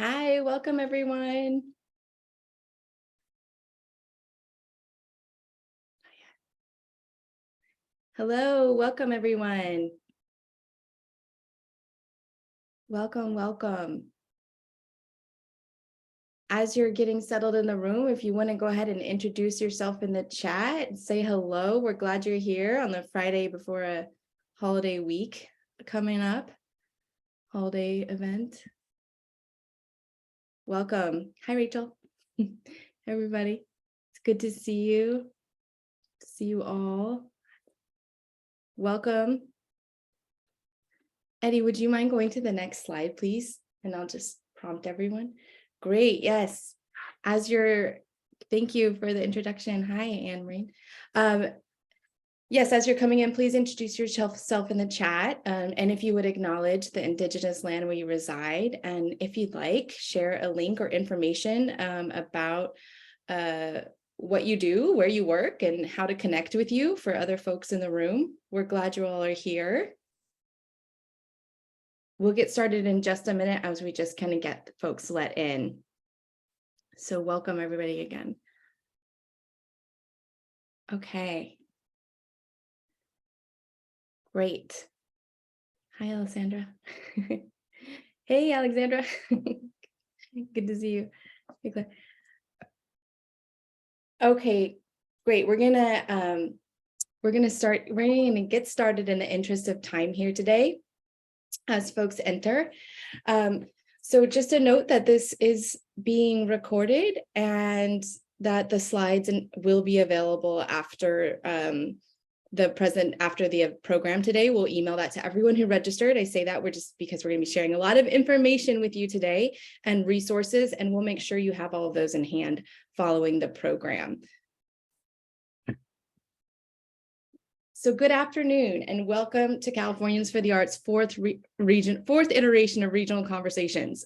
Hi, welcome everyone. Hello, welcome everyone. Welcome. As you're getting settled in the room, if you want to go ahead and introduce yourself in the chat, say hello. We're glad you're here on the Friday before a holiday week coming up, holiday event. Welcome. Hi, Rachel. Everybody. It's good to see you. See you all. Welcome. Eddie, would you mind going to the next slide, please? And I'll just prompt everyone. Great, yes. Thank you for the introduction. Hi, Marin. Yes, as you're coming in, please introduce yourself in the chat. And if you would acknowledge the Indigenous land where you reside, and if you'd like, share a link or information about what you do, where you work, and how to connect with you for other folks in the room. We're glad you all are here. We'll get started in just a minute as we just kind of get folks let in. So welcome everybody again. Okay. Great. Hi, Alessandra. Hey, Alexandra. Good to see you. Hey, Claire. Okay, great. We're gonna get started in the interest of time here today as folks enter. So just a note that this is being recorded and that the slides will be available after the program today. We'll email that to everyone who registered. I say that because we're going to be sharing a lot of information with you today and resources, and we'll make sure you have all of those in hand following the program. So good afternoon and welcome to Californians for the Arts fourth iteration of regional conversations,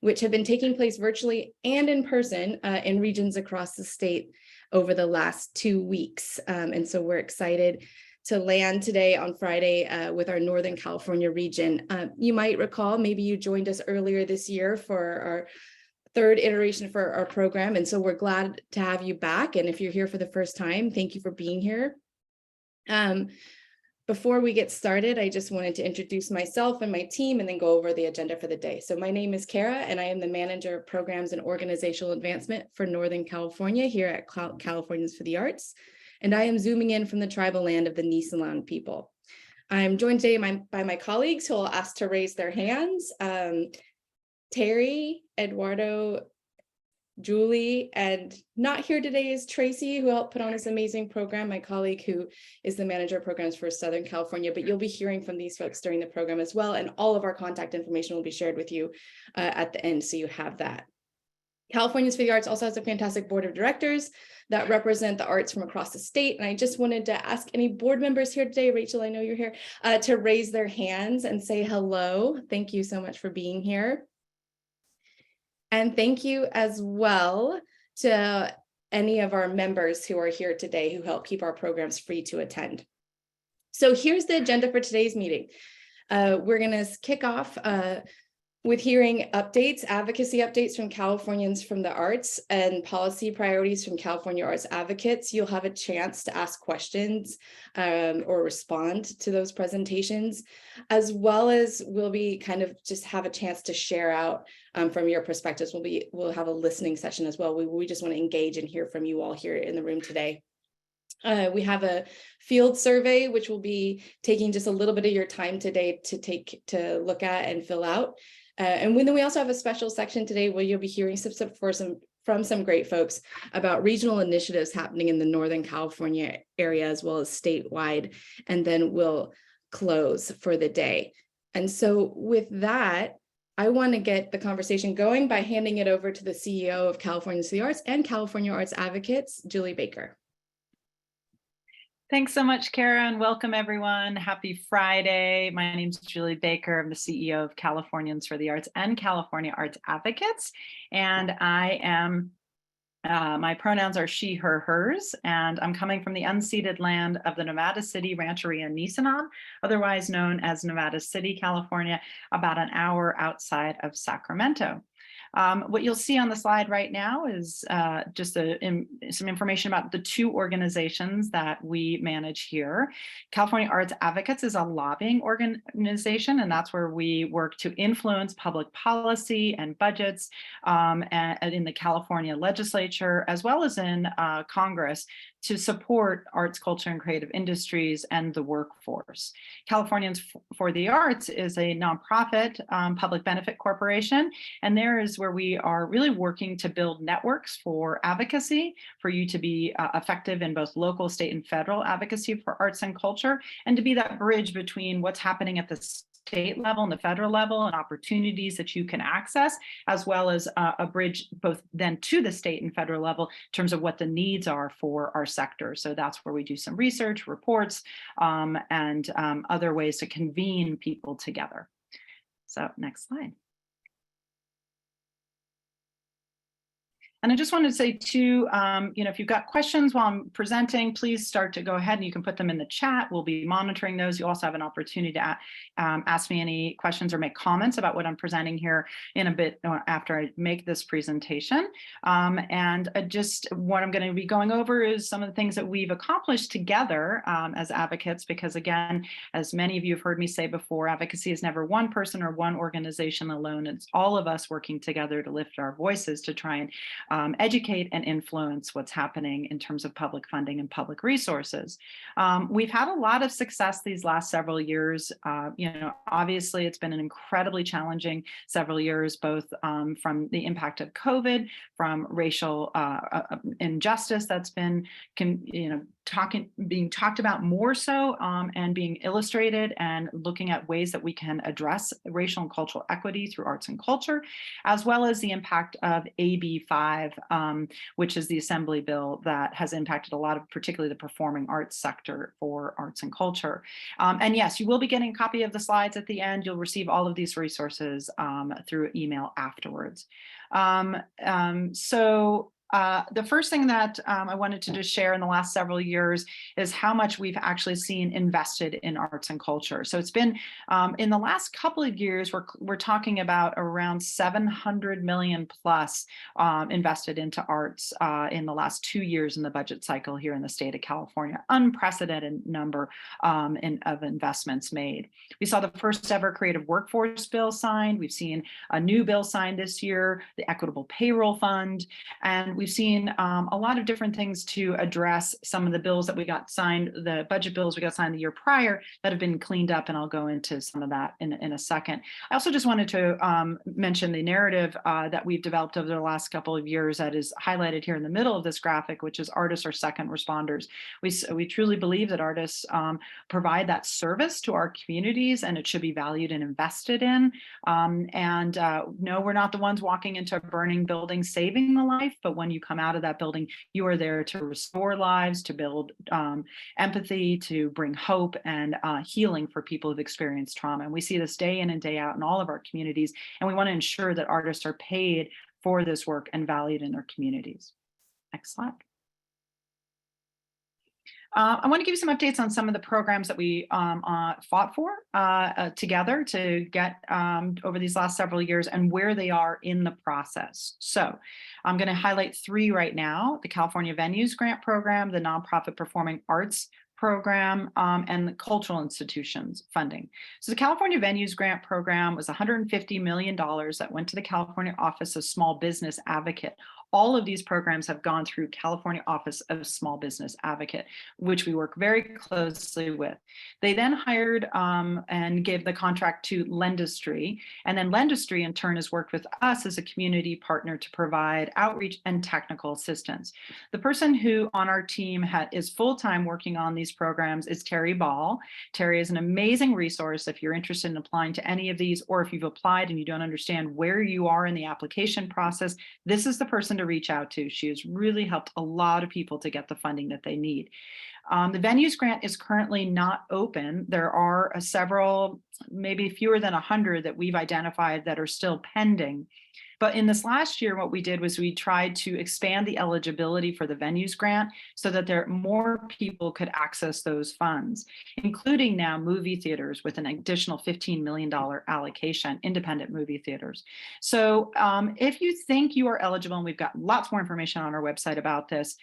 which have been taking place virtually and in person in regions across the state over the last 2 weeks. And so we're excited to land today on Friday with our Northern California region. You might recall, maybe you joined us earlier this year for our third iteration for our program. And so we're glad to have you back. And if you're here for the first time, thank you for being here. Before we get started, I just wanted to introduce myself and my team and then go over the agenda for the day. So my name is Clara and I am the Manager of Programs and Organizational Advancement for Northern California here at Californians for the Arts. And I am zooming in from the tribal land of the Nisenan people. I'm joined today by my colleagues who I'll ask to raise their hands. Terry, Eduardo, Julie, and not here today is Tracy, who helped put on this amazing program, my colleague who is the manager of programs for Southern California, but you'll be hearing from these folks during the program as well, and all of our contact information will be shared with you at the end, so you have that. Californians for the Arts also has a fantastic board of directors that represent the arts from across the state, and I just wanted to ask any board members here today, Rachel, I know you're here, to raise their hands and say hello. Thank you so much for being here. And thank you as well to any of our members who are here today who help keep our programs free to attend. So here's the agenda for today's meeting. We're going to kick off with hearing advocacy updates from Californians from the Arts and policy priorities from California Arts Advocates. You'll have a chance to ask questions or respond to those presentations, as well as we'll be kind of just have a chance to share out from your perspectives. We'll have a listening session as well. We just want to engage and hear from you all here in the room today. We have a field survey, which will be taking just a little bit of your time today to look at and fill out. And then we also have a special section today where you'll be hearing from some great folks about regional initiatives happening in the Northern California area as well as statewide, and then we'll close for the day. And so with that, I want to get the conversation going by handing it over to the CEO of Californians for the Arts and California Arts Advocates, Julie Baker. Thanks so much, Kara, and welcome everyone. Happy Friday. My name is Julie Baker. I'm the CEO of Californians for the Arts and California Arts Advocates. And I am, my pronouns are she, her, hers, and I'm coming from the unceded land of the Nevada City Rancheria Nisenan, otherwise known as Nevada City, California, about an hour outside of Sacramento. What you'll see on the slide right now is just some information about the two organizations that we manage here. California Arts Advocates is a lobbying organization, and that's where we work to influence public policy and budgets and in the California legislature, as well as in Congress, to support arts, culture, and creative industries and the workforce. Californians for the Arts is a nonprofit public benefit corporation, and there is where we are really working to build networks for advocacy, for you to be effective in both local, state, and federal advocacy for arts and culture, and to be that bridge between what's happening at the state level and the federal level and opportunities that you can access, as well as a bridge both then to the state and federal level in terms of what the needs are for our sector. So that's where we do some research, reports, and other ways to convene people together. So next slide. And I just wanted to say too, if you've got questions while I'm presenting, please start to go ahead and you can put them in the chat. We'll be monitoring those. You also have an opportunity to ask me any questions or make comments about what I'm presenting here in a bit after I make this presentation. And just what I'm going to be going over is some of the things that we've accomplished together as advocates, because again, as many of you have heard me say before, advocacy is never one person or one organization alone. It's all of us working together to lift our voices to try and educate and influence what's happening in terms of public funding and public resources. We've had a lot of success these last several years. Obviously it's been an incredibly challenging several years, both from the impact of COVID, from racial injustice that's been, being talked about more so and being illustrated, and looking at ways that we can address racial and cultural equity through arts and culture, as well as the impact of AB 5, which is the assembly bill that has impacted a lot of particularly the performing arts sector for arts and culture. And yes, you will be getting a copy of the slides at the end. You'll receive all of these resources through email afterwards. The first thing that I wanted to just share in the last several years is how much we've actually seen invested in arts and culture. So it's been in the last couple of years, we're talking about around 700 million plus invested into arts in the last 2 years in the budget cycle here in the state of California. Unprecedented number of investments made. We saw the first ever creative workforce bill signed. We've seen a new bill signed this year, the Equitable Payroll Fund, and we've seen a lot of different things to address some of the bills that we got signed, the budget bills we got signed the year prior that have been cleaned up, and I'll go into some of that in a second. I also just wanted to mention the narrative that we've developed over the last couple of years that is highlighted here in the middle of this graphic, which is artists are second responders. We truly believe that artists provide that service to our communities, and it should be valued and invested in. No, we're not the ones walking into a burning building saving the life, but when you come out of that building, you are there to restore lives, to build empathy, to bring hope and healing for people who've experienced trauma. And we see this day in and day out in all of our communities, and we want to ensure that artists are paid for this work and valued in their communities. Next slide. I want to give you some updates on some of the programs that we fought for together to get over these last several years and where they are in the process. So I'm going to highlight 3 right now: the California Venues Grant Program, the Nonprofit Performing Arts Program, and the cultural institutions funding. So the California Venues Grant Program was $150 million that went to the California Office of Small Business Advocate. All of these programs have gone through California Office of Small Business Advocate, which we work very closely with. They then hired and gave the contract to Lendistry, and then Lendistry in turn has worked with us as a community partner to provide outreach and technical assistance. The person who on our team is full-time working on these programs is Terry Ball. Terry is an amazing resource if you're interested in applying to any of these, or if you've applied and you don't understand where you are in the application process. This is the person to reach out to. She has really helped a lot of people to get the funding that they need. The Venues Grant is currently not open. There are several, maybe fewer than 100 that we've identified that are still pending. But in this last year, what we did was we tried to expand the eligibility for the venues grant so that more people could access those funds, including now movie theaters with an additional $15 million allocation, independent movie theaters. So if you think you are eligible, and we've got lots more information on our website about this,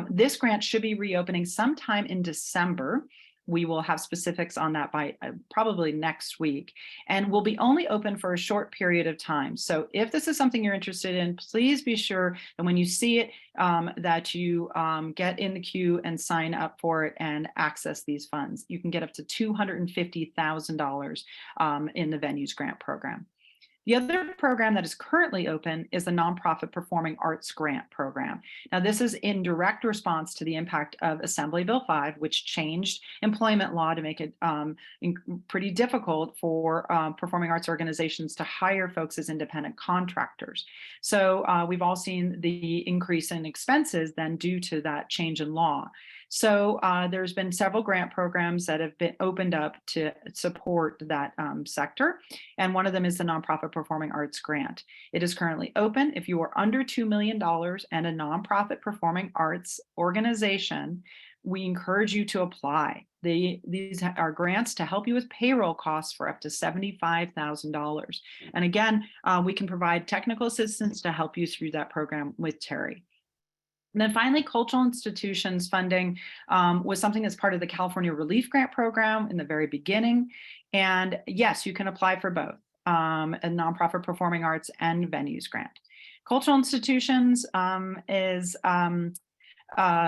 this grant should be reopening sometime in December. We will have specifics on that by probably next week, and will be only open for a short period of time. So if this is something you're interested in, please be sure that when you see it, that you get in the queue and sign up for it and access these funds. You can get up to $250,000 in the Venues Grant Program. The other program that is currently open is the Nonprofit Performing Arts Grant Program. Now, this is in direct response to the impact of Assembly Bill 5, which changed employment law to make it pretty difficult for performing arts organizations to hire folks as independent contractors. So we've all seen the increase in expenses then due to that change in law. So there's been several grant programs that have been opened up to support that sector. And one of them is the Nonprofit Performing Arts Grant. It is currently open. If you are under $2 million and a nonprofit performing arts organization, we encourage you to apply. These are grants to help you with payroll costs for up to $75,000. And again, we can provide technical assistance to help you through that program with Terry. And then finally, cultural institutions funding was something that's part of the California Relief Grant Program in the very beginning. And yes, you can apply for both a nonprofit performing arts and venues grant. Cultural institutions is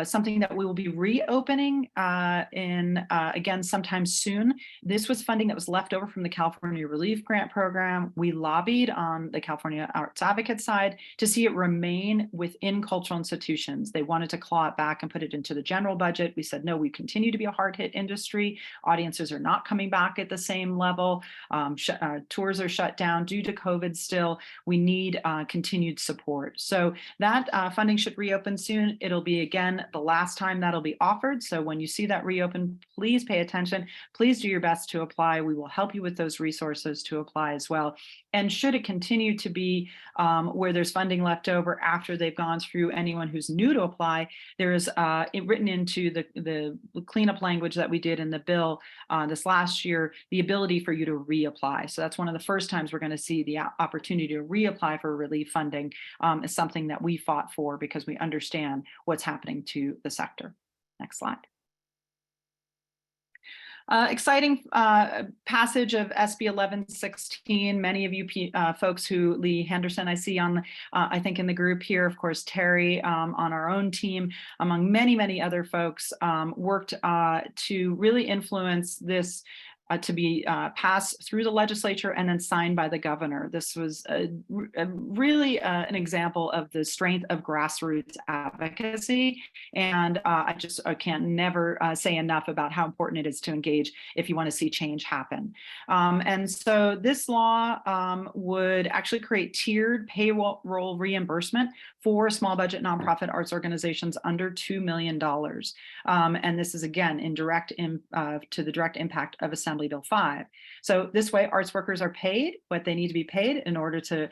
something that we will be reopening again sometime soon. This was funding that was left over from the California Relief Grant Program. We lobbied on the California Arts Advocate side to see it remain within cultural institutions. They wanted to claw it back and put it into the general budget. We said, no, we continue to be a hard hit industry. Audiences are not coming back at the same level. Tours are shut down due to COVID still. We need continued support. So that funding should reopen soon. It'll be again the last time that'll be offered. So when you see that reopen, please pay attention. Please do your best to apply. We will help you with those resources to apply as well. And should it continue to be where there's funding left over after they've gone through, anyone who's new to apply, there is written into the cleanup language that we did in the bill this last year, the ability for you to reapply. So that's one of the first times we're going to see the opportunity to reapply for relief funding is something that we fought for because we understand what's happening to the sector. Next slide. Exciting passage of SB 1116. Many of you folks who Lee Henderson I see on, I think in the group here, of course, Terry on our own team, among many, many other folks, worked to really influence this to be passed through the legislature and then signed by the governor. This was really an example of the strength of grassroots advocacy. And I can't never say enough about how important it is to engage if you want to see change happen. And so this law would actually create tiered payroll reimbursement for small budget nonprofit arts organizations under $2 million. And this is again in to the direct impact of Assembly Bill 5. So this way, arts workers are paid what they need to be paid in order to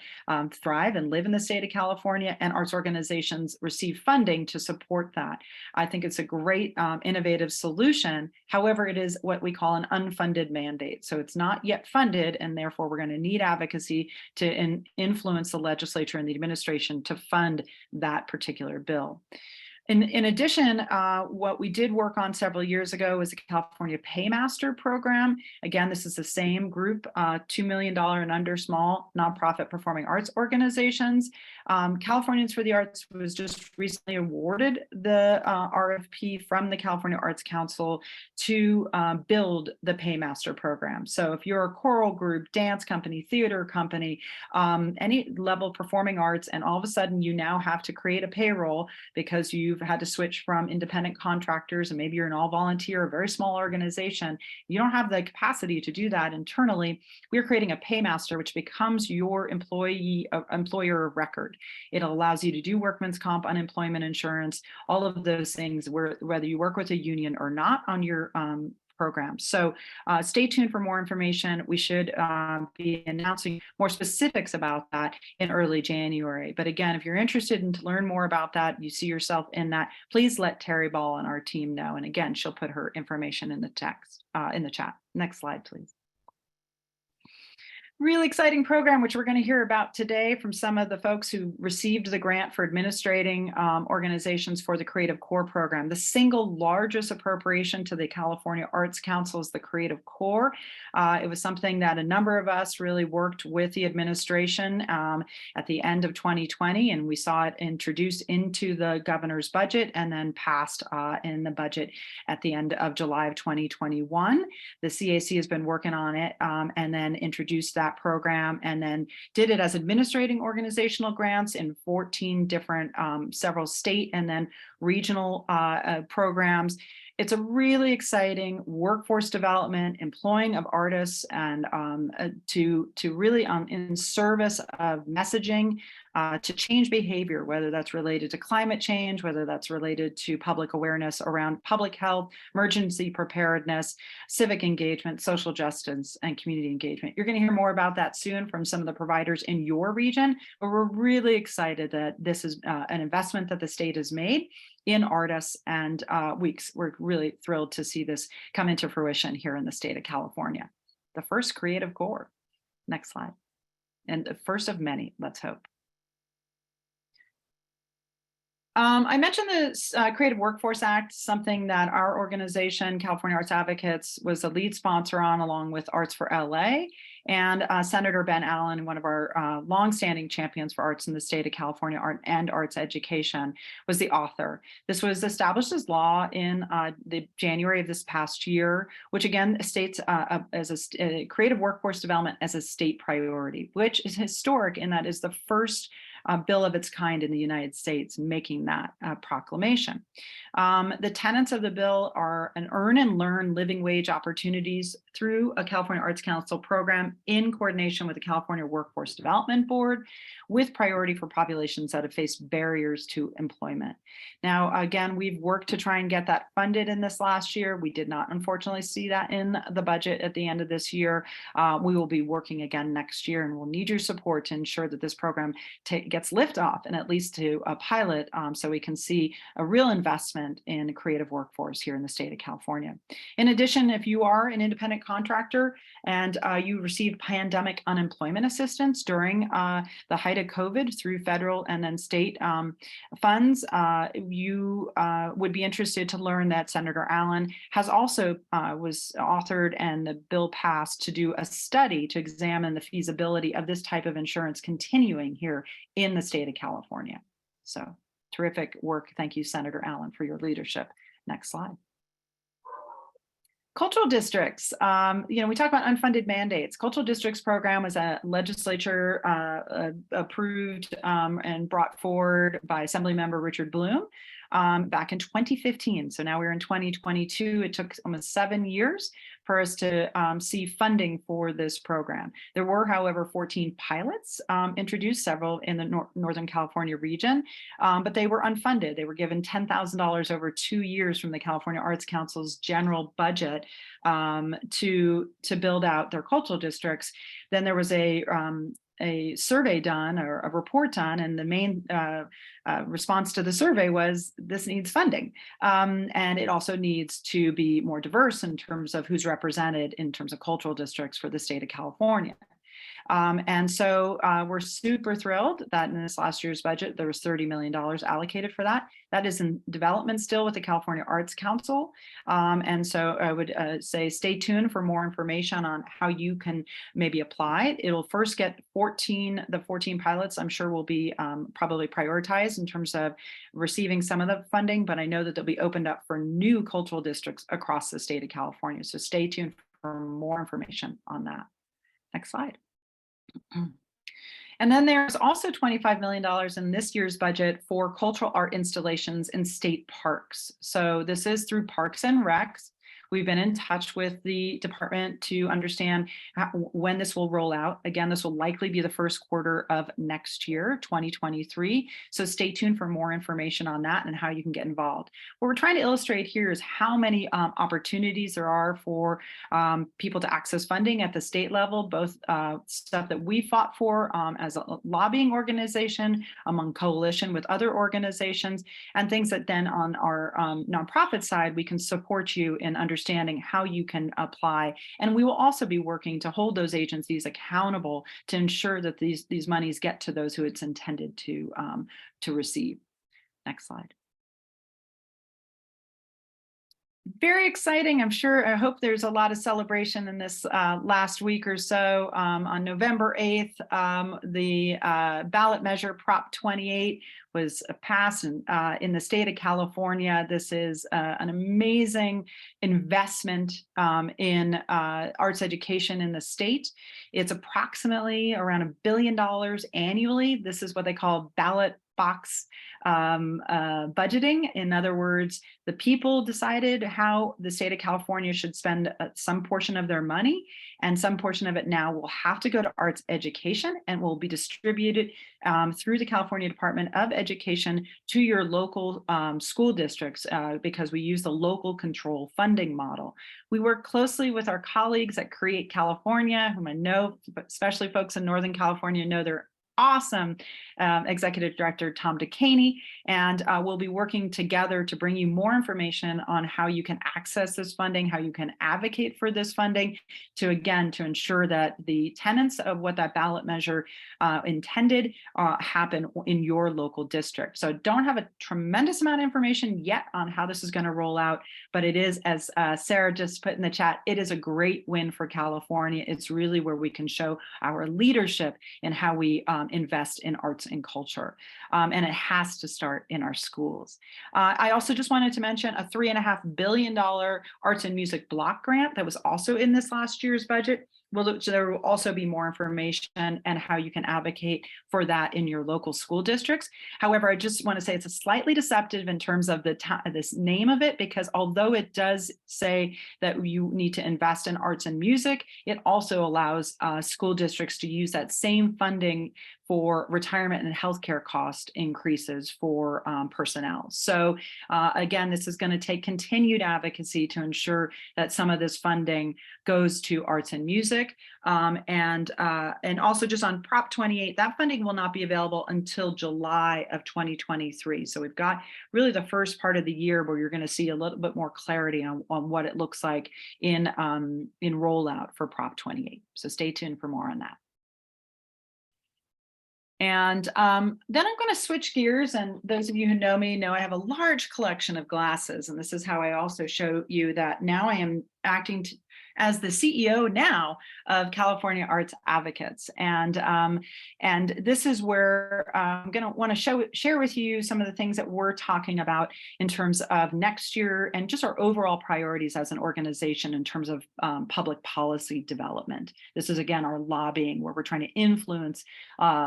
thrive and live in the state of California, and arts organizations receive funding to support that. I think it's a great innovative solution. However, it is what we call an unfunded mandate. So it's not yet funded, and therefore we're going to need advocacy to influence the legislature and the administration to fund that particular bill. In addition, what we did work on several years ago was the California Paymaster program. Again, this is the same group, $2 million and under small nonprofit performing arts organizations. Californians for the Arts was just recently awarded the RFP from the California Arts Council to build the Paymaster program. So if you're a choral group, dance company, theater company, any level of performing arts, and all of a sudden you now have to create a payroll because you've had to switch from independent contractors, and maybe you're an all volunteer, a very small organization, you don't have the capacity to do that internally. We're creating a Paymaster, which becomes your employer of record. It allows you to do workman's comp, unemployment insurance, all of those things, whether you work with a union or not on your programs. So stay tuned for more information. We should be announcing more specifics about that in early January. But again, if you're interested in to learn more about that, you see yourself in that, please let Terry Ball and our team know. And again, she'll put her information in the text, in the chat. Next slide, please. Really exciting program, which we're going to hear about today from some of the folks who received the grant for administrating organizations for the Creative Core program. The single largest appropriation to the California Arts Council is the Creative Core. It was something that a number of us really worked with the administration at the end of 2020, and we saw it introduced into the governor's budget and then passed in the budget at the end of July of 2021. The CAC has been working on it and then introduced that program and then did it as administrating organizational grants in 14 different, several state and then regional programs. It's a really exciting workforce development, employing of artists, and to really in service of messaging to change behavior, whether that's related to climate change, whether that's related to public awareness around public health, emergency preparedness, civic engagement, social justice, and community engagement. You're going to hear more about that soon from some of the providers in your region, but we're really excited that this is an investment that the state has made in artists, and we're really thrilled to see this come into fruition here in the state of California. The first Creative Core. Next slide. And the first of many, let's hope. I mentioned the Creative Workforce Act, something that our organization, California Arts Advocates, was a lead sponsor on, along with Arts for LA. And Senator Ben Allen, one of our longstanding champions for arts in the state of California, art and arts education, was the author. This was established as law in the January of this past year, which again states as a creative workforce development as a state priority, which is historic in that is the first bill of its kind in the United States, making that proclamation. The tenets of the bill are an earn and learn living wage opportunities through a California Arts Council program in coordination with the California Workforce Development Board, with priority for populations that have faced barriers to employment. Now, again, we've worked to try and get that funded in this last year. We did not, unfortunately, see that in the budget at the end of this year. We will be working again next year, and we'll need your support to ensure that this program gets liftoff and at least to a pilot so we can see a real investment in creative workforce here in the state of California. In addition, if you are an independent contractor and you received pandemic unemployment assistance during the height of COVID through federal and then state funds, you would be interested to learn that Senator Allen has also was authored and the bill passed to do a study to examine the feasibility of this type of insurance continuing here in the state of California. So terrific work. Thank you, Senator Allen, for your leadership. Next slide. Cultural districts, we talk about unfunded mandates. Cultural districts program was a legislature approved and brought forward by Assemblymember Richard Bloom back in 2015. So now we're in 2022. It took almost 7 years for us to see funding for this program. There were, however, 14 pilots introduced, several in the Northern California region, but they were unfunded. They were given $10,000 over 2 years from the California Arts Council's general budget to build out their cultural districts. Then there was a survey done or a report done, and the main response to the survey was this needs funding, and it also needs to be more diverse in terms of who's represented in terms of cultural districts for the state of California. And so we're super thrilled that in this last year's budget, there was $30 million allocated for that. That is in development still with the California Arts Council. And so I would say stay tuned for more information on how you can maybe apply. It'll first get the 14 pilots, I'm sure will be probably prioritized in terms of receiving some of the funding, but I know that they'll be opened up for new cultural districts across the state of California. So stay tuned for more information on that. Next slide. And then there's also $25 million in this year's budget for cultural art installations in state parks. So this is through Parks and Recs. We've been in touch with the department to understand when this will roll out. Again, this will likely be the first quarter of next year, 2023. So stay tuned for more information on that and how you can get involved. What we're trying to illustrate here is how many opportunities there are for people to access funding at the state level, both stuff that we fought for as a lobbying organization, among coalition with other organizations, and things that then on our nonprofit side, we can support you in understanding how you can apply. And we will also be working to hold those agencies accountable to ensure that these monies get to those who it's intended to receive. Next slide. Very exciting. I hope there's a lot of celebration in this last week or so. On November 8th, the ballot measure Prop 28 was passed in the state of California. This is an amazing investment in arts education in the state. It's approximately around $1 billion annually. This is what they call ballot box budgeting. In other words, the people decided how the state of California should spend some portion of their money, and some portion of it now will have to go to arts education and will be distributed through the California Department of Education to your local school districts because we use the local control funding model. We work closely with our colleagues at Create California, whom I know, especially folks in Northern California, know they're awesome executive director Tom DeCaney, and we'll be working together to bring you more information on how you can access this funding, how you can advocate for this funding to ensure that the tenets of what that ballot measure intended happen in your local district. So don't have a tremendous amount of information yet on how this is going to roll out, but it is, as Sarah just put in the chat, it is a great win for California. It's really where we can show our leadership in how we invest in arts and culture. And it has to start in our schools. I also just wanted to mention a $3.5 billion arts and music block grant that was also in this last year's budget. So there will also be more information and how you can advocate for that in your local school districts. However, I just want to say it's a slightly deceptive in terms of this name of it, because although it does say that you need to invest in arts and music, it also allows school districts to use that same funding for retirement and healthcare cost increases for personnel. So again, this is going to take continued advocacy to ensure that some of this funding goes to arts and music. And also just on Prop 28, that funding will not be available until July of 2023. So we've got really the first part of the year where you're going to see a little bit more clarity on what it looks like in rollout for Prop 28. So stay tuned for more on that. And then I'm going to switch gears, and those of you who know me know I have a large collection of glasses, and this is how I also show you that now I am acting as the CEO now of California Arts Advocates. And this is where I'm going to want to share with you some of the things that we're talking about in terms of next year and just our overall priorities as an organization in terms of public policy development. This is, again, our lobbying, where we're trying to influence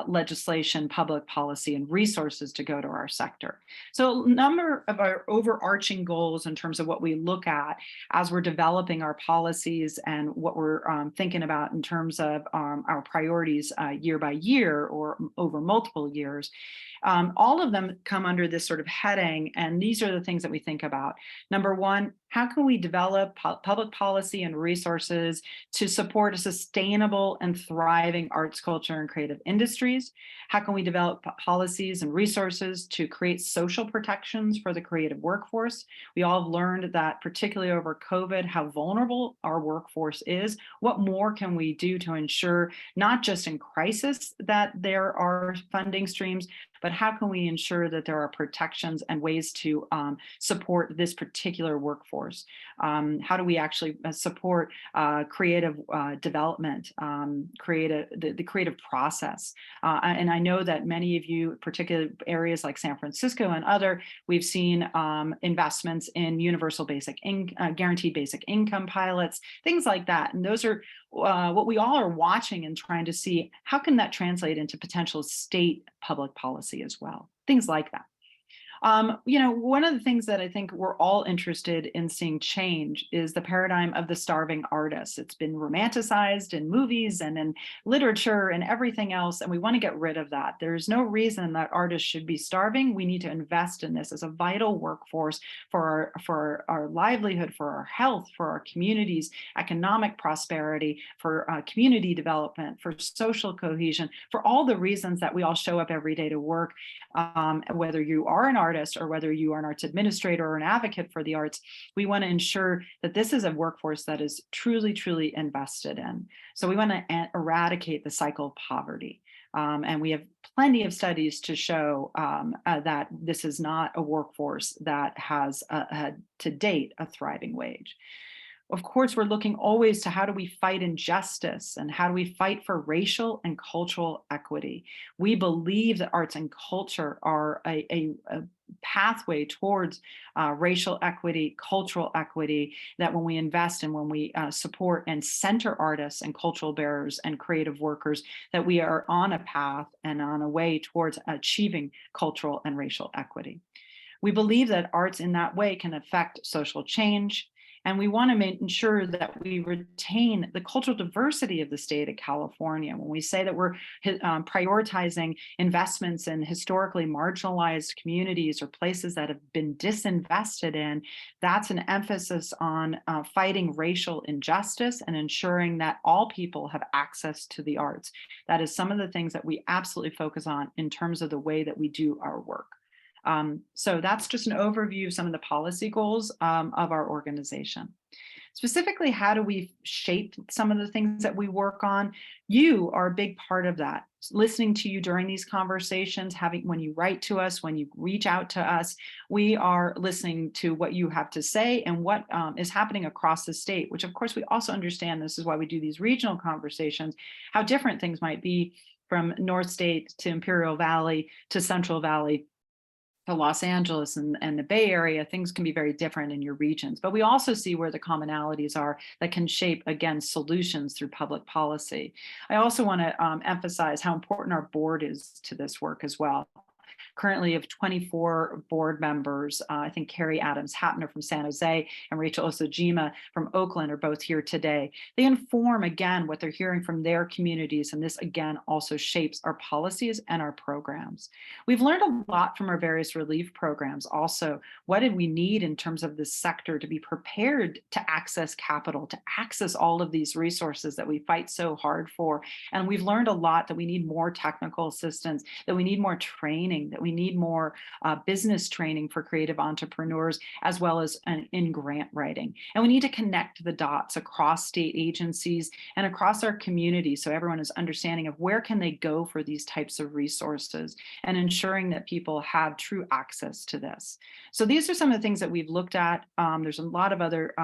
legislation, public policy, and resources to go to our sector. So a number of our overarching goals in terms of what we look at as we're developing our policies and what we're thinking about in terms of our priorities year by year or over multiple years, all of them come under this sort of heading, and these are the things that we think about. Number one, how can we develop public policy and resources to support a sustainable and thriving arts, culture, and creative industries? How can we develop policies and resources to create social protections for the creative workforce? We all have learned that, particularly over COVID, how vulnerable our workforce is. What more can we do to ensure, not just in crisis, that there are funding streams, but how can we ensure that there are protections and ways to support this particular workforce? How do we actually support creative development, the creative process? And I know that many of you, particularly areas like San Francisco and other, we've seen investments in universal guaranteed basic income pilots, things like that. And those are what we all are watching and trying to see, how can that translate into potential state public policy as well? Things like that. One of the things that I think we're all interested in seeing change is the paradigm of the starving artist. It's been romanticized in movies and in literature and everything else, and we want to get rid of that. There's no reason that artists should be starving. We need to invest in this as a vital workforce for our livelihood, for our health, for our communities, economic prosperity, for community development, for social cohesion, for all the reasons that we all show up every day to work, whether you are an artist or whether you are an arts administrator or an advocate for the arts. We want to ensure that this is a workforce that is truly, truly invested in. So we want to eradicate the cycle of poverty. And we have plenty of studies to show that this is not a workforce that has had to date a thriving wage. Of course, we're looking always to how do we fight injustice and how do we fight for racial and cultural equity. We believe that arts and culture are a pathway towards racial equity, cultural equity, that when we invest and when we support and center artists and cultural bearers and creative workers, that we are on a path and on a way towards achieving cultural and racial equity. We believe that arts in that way can affect social change. And we want to ensure that we retain the cultural diversity of the state of California. When we say that we're prioritizing investments in historically marginalized communities or places that have been disinvested in, that's an emphasis on fighting racial injustice and ensuring that all people have access to the arts. That is some of the things that we absolutely focus on in terms of the way that we do our work. So that's just an overview of some of the policy goals of our organization. Specifically, how do we shape some of the things that we work on? You are a big part of that. Listening to you during these conversations, when you write to us, when you reach out to us, we are listening to what you have to say and what is happening across the state, which of course we also understand. This is why we do these regional conversations, how different things might be from North State to Imperial Valley to Central Valley to Los Angeles and the Bay Area. Things can be very different in your regions, but we also see where the commonalities are that can shape, again, solutions through public policy. I also want to emphasize how important our board is to this work as well. Currently of 24 board members. I think Carrie Adams Hapner from San Jose and Rachel Osojima from Oakland are both here today. They inform, again, what they're hearing from their communities, and this, again, also shapes our policies and our programs. We've learned a lot from our various relief programs also. What did we need in terms of this sector to be prepared to access capital, to access all of these resources that we fight so hard for? And we've learned a lot that we need more technical assistance, that we need more training, that we need more business training for creative entrepreneurs, as well as in grant writing. And we need to connect the dots across state agencies and across our community so everyone is understanding of where can they go for these types of resources and ensuring that people have true access to this. So these are some of the things that we've looked at. There's a lot of other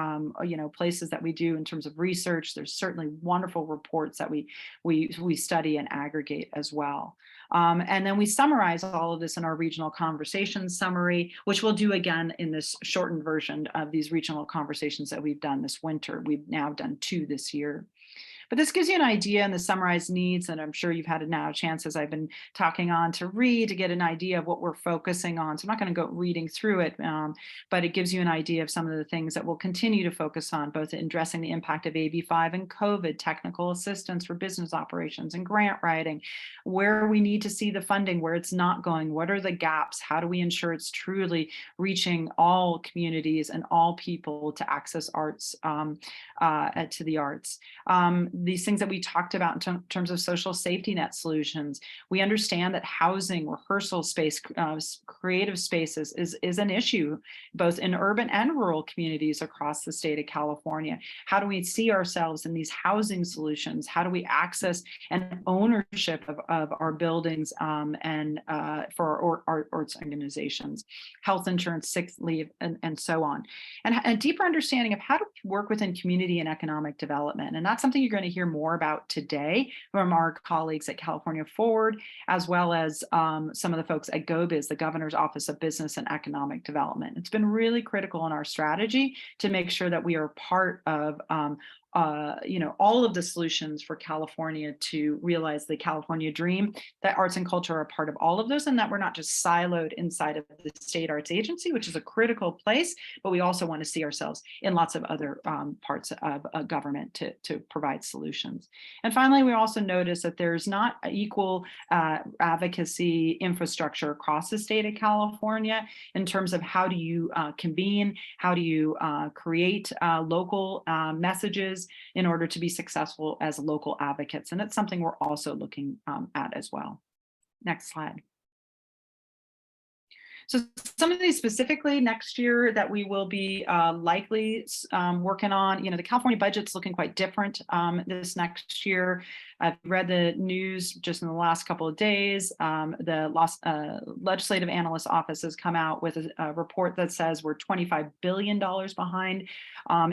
places that we do in terms of research. There's certainly wonderful reports that we study and aggregate as well. And then we summarize all of this in our regional conversations summary, which we'll do again in this shortened version of these regional conversations that we've done this winter. We've now done 2 this year. But this gives you an idea and the summarized needs, and I'm sure you've had now a chance as I've been talking on to read to get an idea of what we're focusing on. So I'm not going to go reading through it, but it gives you an idea of some of the things that we'll continue to focus on, both in addressing the impact of AB5 and COVID, technical assistance for business operations and grant writing, where we need to see the funding, where it's not going, what are the gaps, how do we ensure it's truly reaching all communities and all people to access arts, to the arts. These things that we talked about in terms of social safety net solutions. We understand that housing, rehearsal space, creative spaces is an issue, both in urban and rural communities across the state of California. How do we see ourselves in these housing solutions? How do we access and ownership of our buildings and for our arts organizations, health insurance, sick leave, and so on. And a deeper understanding of how to work within community and economic development. And that's something you're going to hear more about today from our colleagues at California Forward, as well as some of the folks at GoBiz, the Governor's Office of Business and Economic Development. It's been really critical in our strategy to make sure that we are part of all of the solutions for California to realize the California dream, that arts and culture are a part of all of those, and that we're not just siloed inside of the state arts agency, which is a critical place, but we also want to see ourselves in lots of other parts of government to provide solutions. And finally, we also notice that there's not equal advocacy infrastructure across the state of California in terms of how do you convene, how do you create local messages in order to be successful as local advocates. And it's something we're also looking at as well. Next slide. So some of these specifically next year that we will be likely working on, the California budget's looking quite different this next year. I've read the news just in the last couple of days. The Legislative Analyst Office has come out with a report that says we're $25 billion behind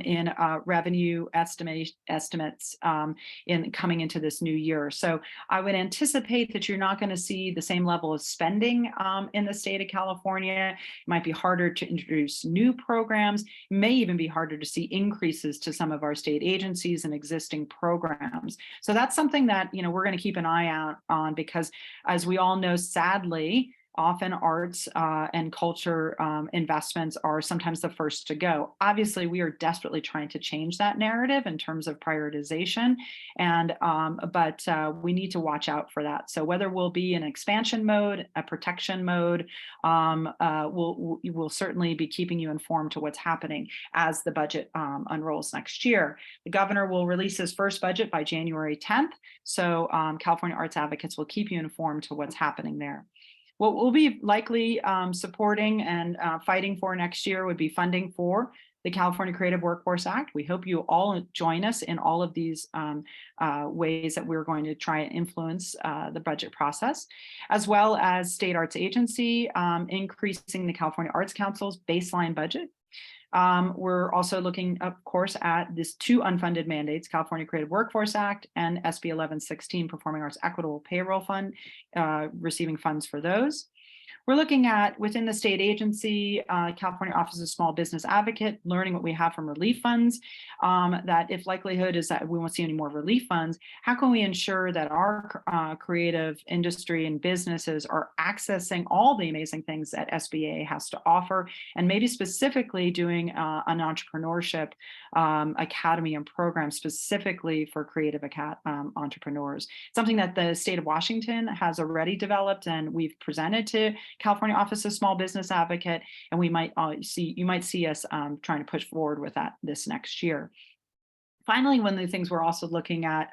in revenue estimates in coming into this new year. So I would anticipate that you're not going to see the same level of spending in the state of California. It might be harder to introduce new programs. It may even be harder to see increases to some of our state agencies and existing programs. So that's something that we're going to keep an eye out on, because as we all know, sadly, often arts and culture investments are sometimes the first to go. Obviously, we are desperately trying to change that narrative in terms of prioritization, and but we need to watch out for that. So whether we'll be in expansion mode, a protection mode, we'll certainly be keeping you informed to what's happening as the budget unrolls next year. The governor will release his first budget by January 10th. So California Arts Advocates will keep you informed to what's happening there. What we'll be likely supporting and fighting for next year would be funding for the California Creative Workforce Act. We hope you all join us in all of these ways that we're going to try and influence the budget process, as well as state arts agency, increasing the California Arts Council's baseline budget. We're also looking, of course, at these two unfunded mandates, California Creative Workforce Act and SB 1116 Performing Arts Equitable Payroll Fund, receiving funds for those. We're looking at, within the state agency, California Office of Small Business Advocate, learning what we have from relief funds, that if likelihood is that we won't see any more relief funds, how can we ensure that our creative industry and businesses are accessing all the amazing things that SBA has to offer, and maybe specifically doing an entrepreneurship academy and program specifically for creative entrepreneurs, something that the state of Washington has already developed and we've presented to California Office of Small Business Advocate, and you might see us trying to push forward with that this next year. Finally, one of the things we're also looking at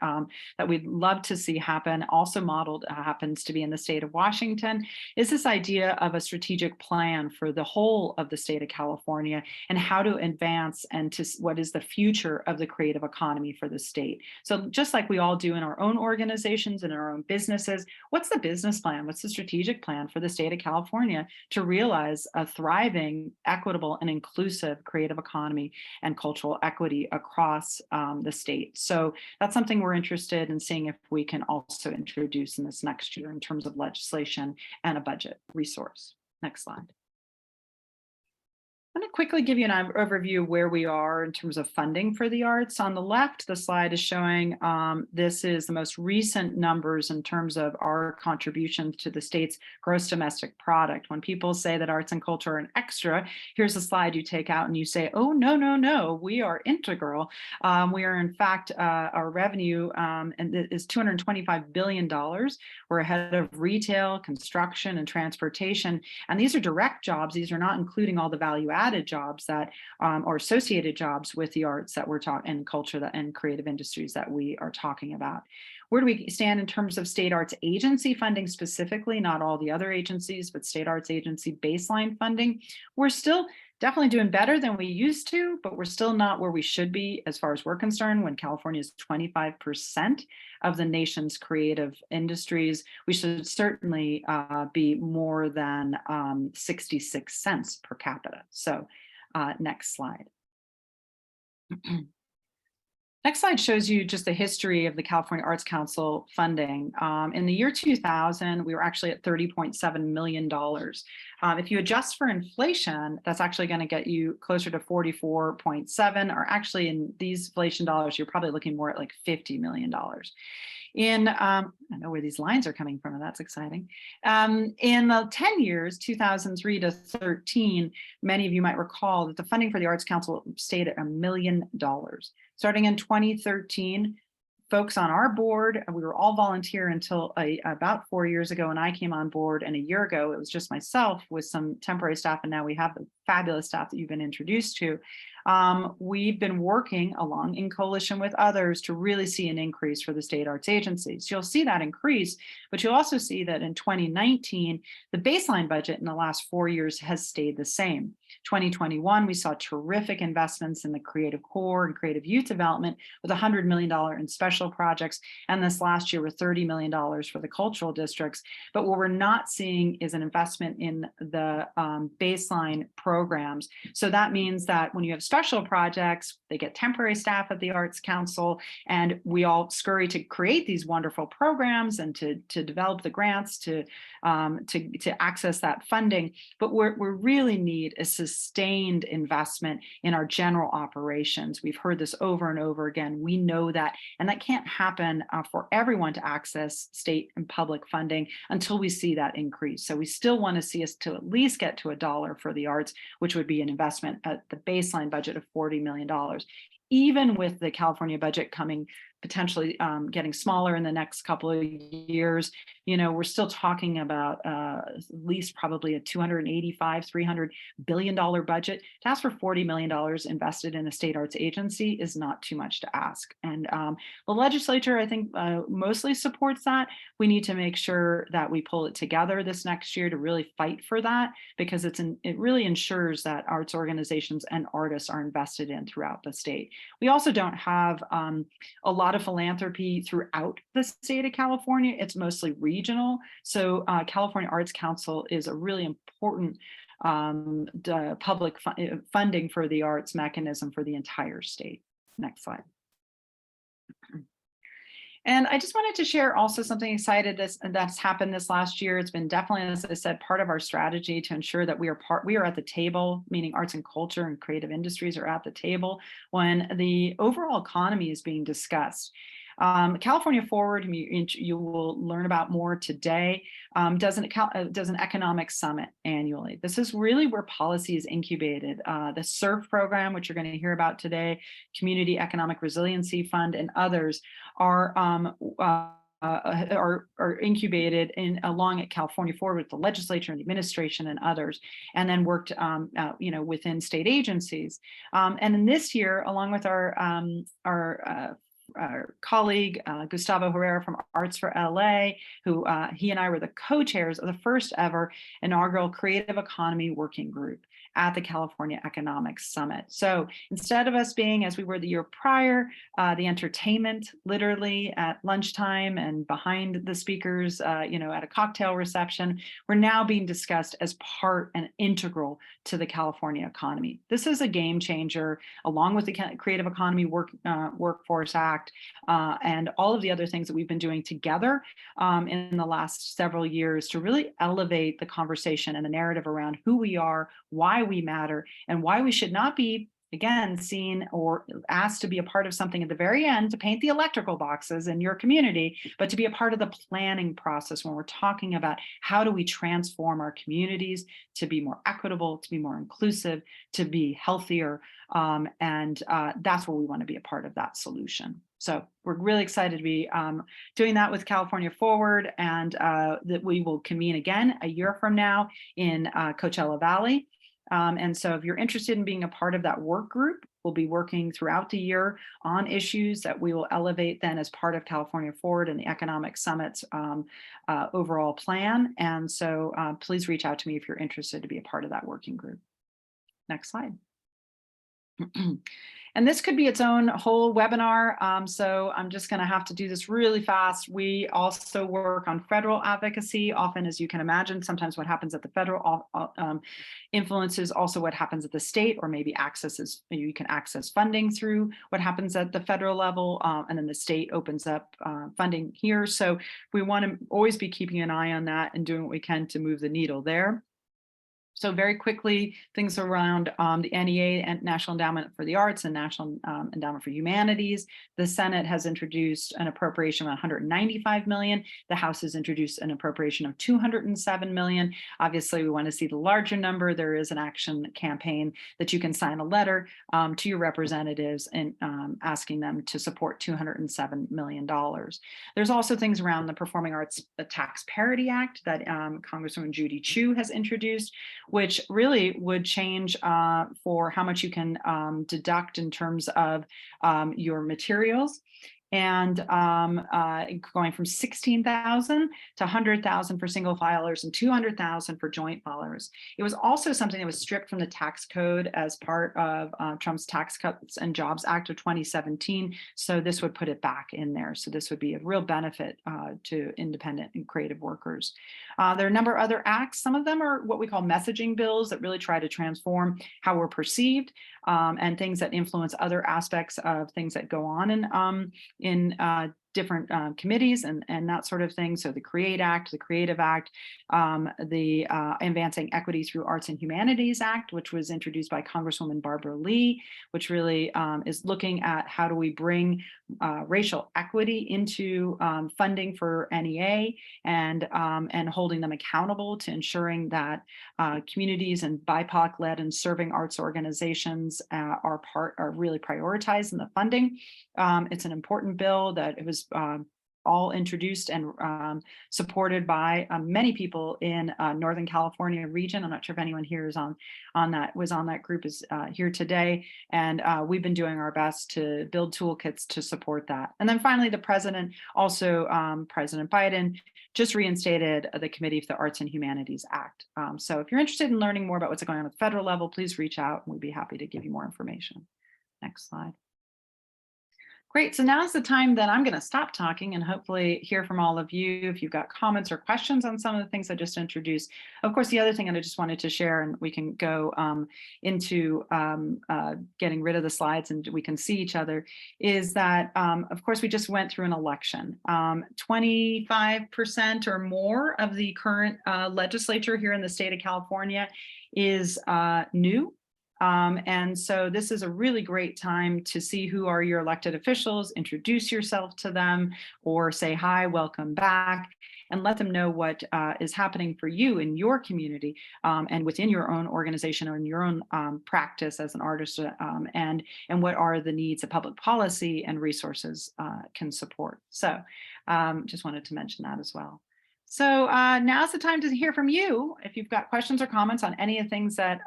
that we'd love to see happen, also modeled happens to be in the state of Washington, is this idea of a strategic plan for the whole of the state of California and how to advance and to what is the future of the creative economy for the state. So just like we all do in our own organizations and our own businesses, what's the business plan? What's the strategic plan for the state of California to realize a thriving, equitable, and inclusive creative economy and cultural equity across the state? So that's something we're interested in seeing if we can also introduce in this next year in terms of legislation and a budget resource. Next slide. I'm going to quickly give you an overview of where we are in terms of funding for the arts. On the left, the slide is showing this is the most recent numbers in terms of our contributions to the state's gross domestic product. When people say that arts and culture are an extra, here's a slide you take out and you say, oh, no, no, no, we are integral. We are, in fact, our revenue is $225 billion. We're ahead of retail, construction, and transportation. And these are direct jobs. These are not including all the value-added jobs that or associated jobs with the arts that we're talking, and culture and creative industries that we are talking about. Where do we stand in terms of state arts agency funding specifically, not all the other agencies, but state arts agency baseline funding? We're still definitely doing better than we used to, but we're still not where we should be as far as we're concerned. When California is 25% of the nation's creative industries, we should certainly be more than 66 cents per capita. So next slide. Next slide shows you just the history of the California Arts Council funding. In the year 2000, we were actually at $30.7 million. If you adjust for inflation, that's actually going to get you closer to 44.7, or actually in these inflation dollars, you're probably looking more at like $50 million. I know where these lines are coming from, and that's exciting. In the 10 years, 2003 to 13, many of you might recall that the funding for the Arts Council stayed at $1 million. Starting in 2013, folks on our board, we were all volunteer until about 4 years ago when I came on board, and a year ago, it was just myself with some temporary staff, and now we have the fabulous staff that you've been introduced to. We've been working along in coalition with others to really see an increase for the state arts agencies. You'll see that increase, but you'll also see that in 2019, the baseline budget in the last 4 years has stayed the same. 2021, we saw terrific investments in the creative core and creative youth development with $100 million in special projects. And this last year with $30 million for the cultural districts. But what we're not seeing is an investment in the baseline programs. So that means that when you have special projects, they get temporary staff at the Arts Council, and we all scurry to create these wonderful programs and to develop the grants to access that funding. But we really need a sustained investment in our general operations. We've heard this over and over again. We know that, and that can't happen for everyone to access state and public funding until we see that increase. So we still want to see us to at least get to $1 for the arts, which would be an investment at the baseline budget of $40 million. Even with the California budget coming potentially getting smaller in the next couple of years, we're still talking about at least probably a $285–300 billion budget. To ask for $40 million invested in a state arts agency is not too much to ask. And the legislature, I think, mostly supports that. We need to make sure that we pull it together this next year to really fight for that, because it really ensures that arts organizations and artists are invested in throughout the state. We also don't have a lot of philanthropy throughout the state of California. It's mostly regional. So California Arts Council is a really important public funding for the arts mechanism for the entire state. Next slide. And I just wanted to share also something exciting that's happened this last year. It's been definitely, as I said, part of our strategy to ensure that we are at the table, meaning arts and culture and creative industries are at the table when the overall economy is being discussed. California Forward, you will learn about more today, does an economic summit annually. This is really where policy is incubated. The SURF program, which you're going to hear about today, Community Economic Resiliency Fund, and others are incubated along at California Forward with the legislature and the administration and others, and then worked within state agencies. And in this year, along with our colleague, Gustavo Herrera from Arts for LA, who he and I were the co-chairs of the first ever inaugural Creative Economy Working Group at the California Economics Summit. So instead of us being, as we were the year prior, the entertainment literally at lunchtime and behind the speakers, at a cocktail reception, we're now being discussed as part and integral to the California economy. This is a game changer, along with the Creative Economy Workforce Act and all of the other things that we've been doing together in the last several years to really elevate the conversation and the narrative around who we are, why we matter, and why we should not be, again, seen or asked to be a part of something at the very end to paint the electrical boxes in your community, but to be a part of the planning process when we're talking about how do we transform our communities to be more equitable, to be more inclusive, to be healthier, and that's where we want to be a part of that solution. So we're really excited to be doing that with California Forward, and that we will convene again a year from now in Coachella Valley. And so if you're interested in being a part of that work group, we'll be working throughout the year on issues that we will elevate then as part of California Forward and the Economic Summit's overall plan. And so please reach out to me if you're interested to be a part of that working group. Next slide. And this could be its own whole webinar. So I'm just going to have to do this really fast. We also work on federal advocacy. Often, as you can imagine, sometimes what happens at the federal influences also what happens at the state, or maybe you can access funding through what happens at the federal level, and then the state opens up funding here. So we want to always be keeping an eye on that and doing what we can to move the needle there. So very quickly, things around the NEA and National Endowment for the Arts and National Endowment for Humanities. The Senate has introduced an appropriation of $195 million. The House has introduced an appropriation of $207 million. Obviously, we want to see the larger number. There is an action campaign that you can sign a letter to your representatives and asking them to support $207 million. There's also things around the Performing Arts Tax Parity Act that Congresswoman Judy Chu has introduced, which really would change for how much you can deduct in terms of your materials. And going from 16,000 to 100,000 for single filers and 200,000 for joint filers. It was also something that was stripped from the tax code as part of Trump's Tax Cuts and Jobs Act of 2017. So this would put it back in there. So this would be a real benefit to independent and creative workers. There are a number of other acts. Some of them are what we call messaging bills that really try to transform how we're perceived, and things that influence other aspects of things that go on in different committees and that sort of thing. So the CREATE Act, the Creative Act, the Advancing Equity Through Arts and Humanities Act, which was introduced by Congresswoman Barbara Lee, which really is looking at how do we bring racial equity into funding for NEA and holding them accountable to ensuring that communities and BIPOC-led and serving arts organizations are really prioritized in the funding. It's an important bill that it was all introduced and supported by many people in Northern California region. I'm not sure if anyone here is on that group is here today. And we've been doing our best to build toolkits to support that. And then finally, the president, also President Biden, just reinstated the Committee for the Arts and Humanities Act. So if you're interested in learning more about what's going on at the federal level, please reach out and we'd be happy to give you more information. Next slide. Great, so now's the time that I'm going to stop talking and hopefully hear from all of you if you've got comments or questions on some of the things I just introduced. Of course, the other thing I just wanted to share, and we can go into getting rid of the slides and we can see each other, is that, of course, we just went through an election. 25% or more of the current legislature here in the state of California is new. And so this is a really great time to see who are your elected officials, introduce yourself to them, or say hi, welcome back, and let them know what is happening for you in your community and within your own organization or in your own practice as an artist, and what are the needs that public policy and resources can support. So just wanted to mention that as well. So now's the time to hear from you. If you've got questions or comments on any of the things that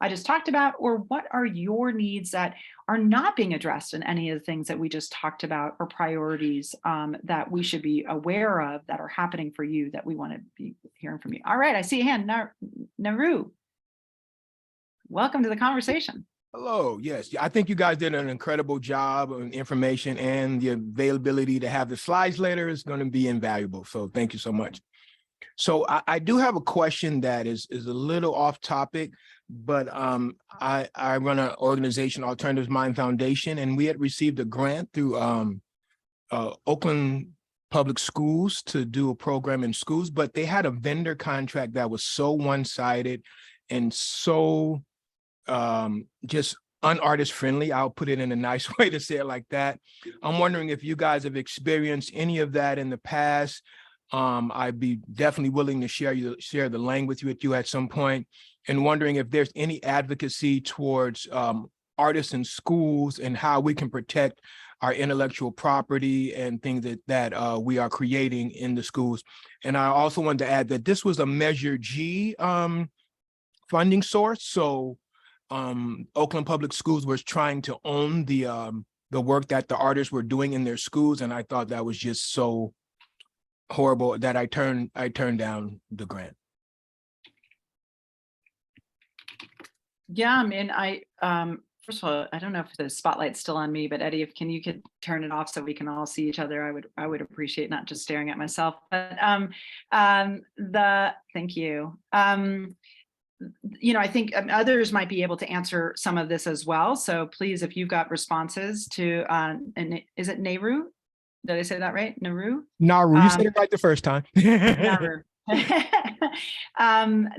I just talked about, or what are your needs that are not being addressed in any of the things that we just talked about, or priorities that we should be aware of that are happening for you that we want to be hearing from you. All right, I see a hand, Naru. Welcome to the conversation. Hello, yes, I think you guys did an incredible job on information, and the availability to have the slides later is going to be invaluable. So thank you so much. So I do have a question that is a little off topic, but I run an organization, Alternative Mind Foundation, and we had received a grant through Oakland Public Schools to do a program in schools, but they had a vendor contract that was so one-sided and so just unartist friendly. I'll put it in a nice way to say it like that. I'm wondering if you guys have experienced any of that in the past. I'd be definitely willing to share the language with you at some point, and wondering if there's any advocacy towards artists in schools and how we can protect our intellectual property and things that we are creating in the schools. And I also wanted to add that this was a Measure G funding source. So Oakland Public Schools was trying to own the work that the artists were doing in their schools, and I thought that was just so horrible that I turned down the grant. Yeah, I mean, First of all, I don't know if the spotlight's still on me, but Eddie, if you could turn it off so we can all see each other, I would appreciate not just staring at myself. But thank you. I think others might be able to answer some of this as well. So please, if you've got responses to, and is it Nehru? Did I say that right? Nehru? Naru, you said it right the first time. Nehru.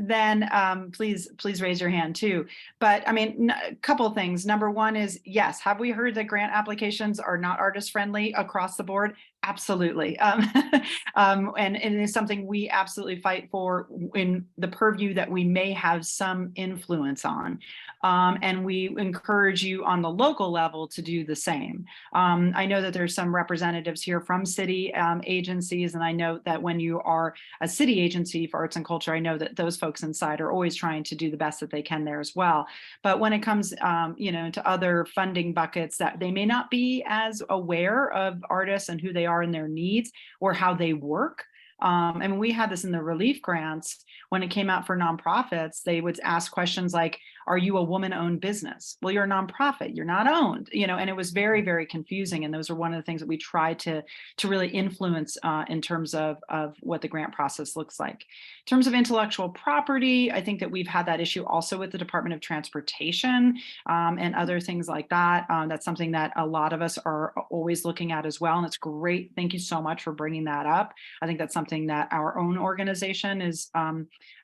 Then please raise your hand too. But I mean, a couple of things. Number one is, yes, have we heard that grant applications are not artist friendly across the board? Absolutely. And it is something we absolutely fight for in the purview that we may have some influence on. And we encourage you on the local level to do the same. I know that there's some representatives here from city agencies, and I know that when you are a city agency for arts and culture, I know that those folks inside are always trying to do the best that they can there as well. But when it comes, to other funding buckets that they may not be as aware of artists and who they are and their needs or how they work. And we had this in the relief grants when it came out for nonprofits. They would ask questions like, are you a woman-owned business? Well, you're a nonprofit, you're not owned, and it was very, very confusing. And those are one of the things that we try to really influence in terms of what the grant process looks like. In terms of intellectual property, I think that we've had that issue also with the Department of Transportation and other things like that. That's something that a lot of us are always looking at as well. And it's great. Thank you so much for bringing that up. I think that's something that our own organization is,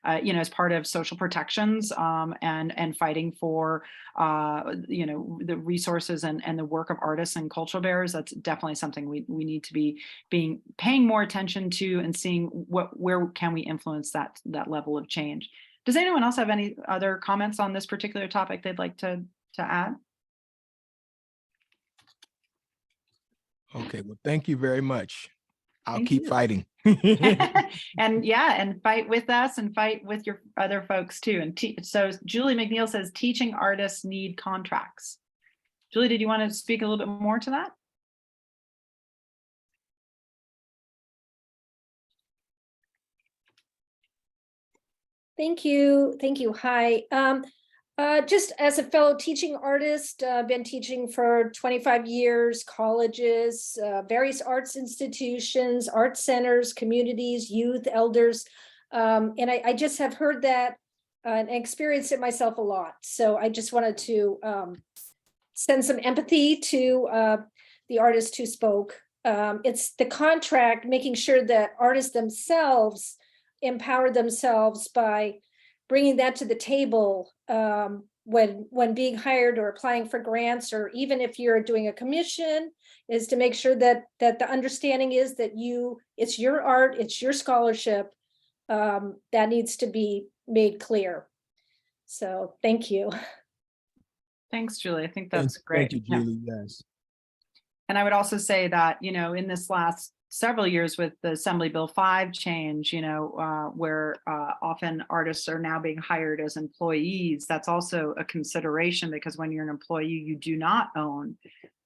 as part of social protections and fighting for, the resources and the work of artists and cultural bearers. That's definitely something we need to be paying more attention to and seeing where can we influence that level of change. Does anyone else have any other comments on this particular topic they'd like to add? Okay, well, thank you very much. I'll Thank keep you. fighting. and fight with us and fight with your other folks too. And so Julie McNeil says teaching artists need contracts. Julie, did you want to speak a little bit more to that? Thank you. Hi. Just as a fellow teaching artist, been teaching for 25 years, colleges, various arts institutions, art centers, communities, youth, elders. And I just have heard that and experienced it myself a lot. So I just wanted to send some empathy to the artist who spoke. It's the contract, making sure that artists themselves empower themselves by bringing that to the table when being hired or applying for grants, or even if you're doing a commission, is to make sure that the understanding is that it's your art, it's your scholarship, that needs to be made clear. So thank you. Thanks, Julie. I think that's great. Thank you, Julie. Yeah. Yes. And I would also say that, in this last several years with the Assembly Bill 5 change, where often artists are now being hired as employees, that's also a consideration, because when you're an employee, you do not own,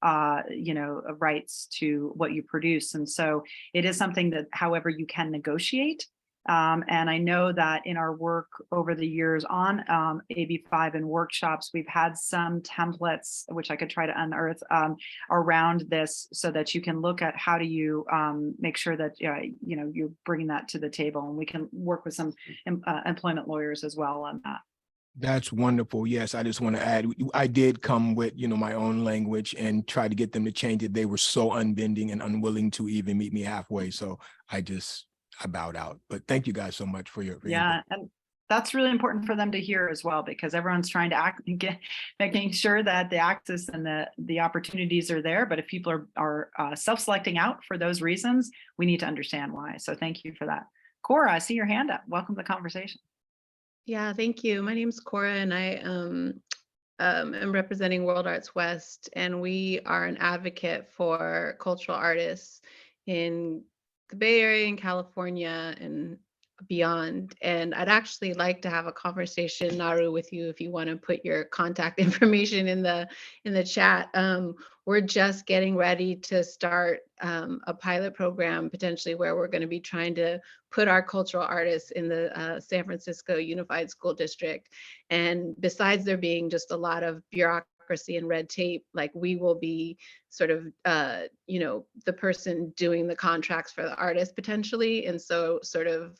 rights to what you produce. And so it is something that, however, you can negotiate. And I know that in our work over the years on AB5 and workshops, we've had some templates, which I could try to unearth around this, so that you can look at how do you make sure that, you're bringing that to the table, and we can work with some employment lawyers as well on that. That's wonderful. Yes, I just want to add, I did come with, my own language and try to get them to change it. They were so unbending and unwilling to even meet me halfway. So I bowed out. But thank you guys so much for your input. And that's really important for them to hear as well, because everyone's trying to making sure that the access and the opportunities are there. But if people are self-selecting out for those reasons, we need to understand why. So thank you for that. Cora, I see your hand up. Welcome to the conversation. Yeah, thank you. My name is Cora, and I am representing World Arts West, and we are an advocate for cultural artists in the Bay Area, in California, and beyond. And I'd actually like to have a conversation, Naru, with you if you want to put your contact information in the chat. We're just getting ready to start a pilot program, potentially, where we're going to be trying to put our cultural artists in the San Francisco Unified School District. And besides there being just a lot of bureaucracy bureaucracy and red tape, like we will be sort of, the person doing the contracts for the artist potentially. And so sort of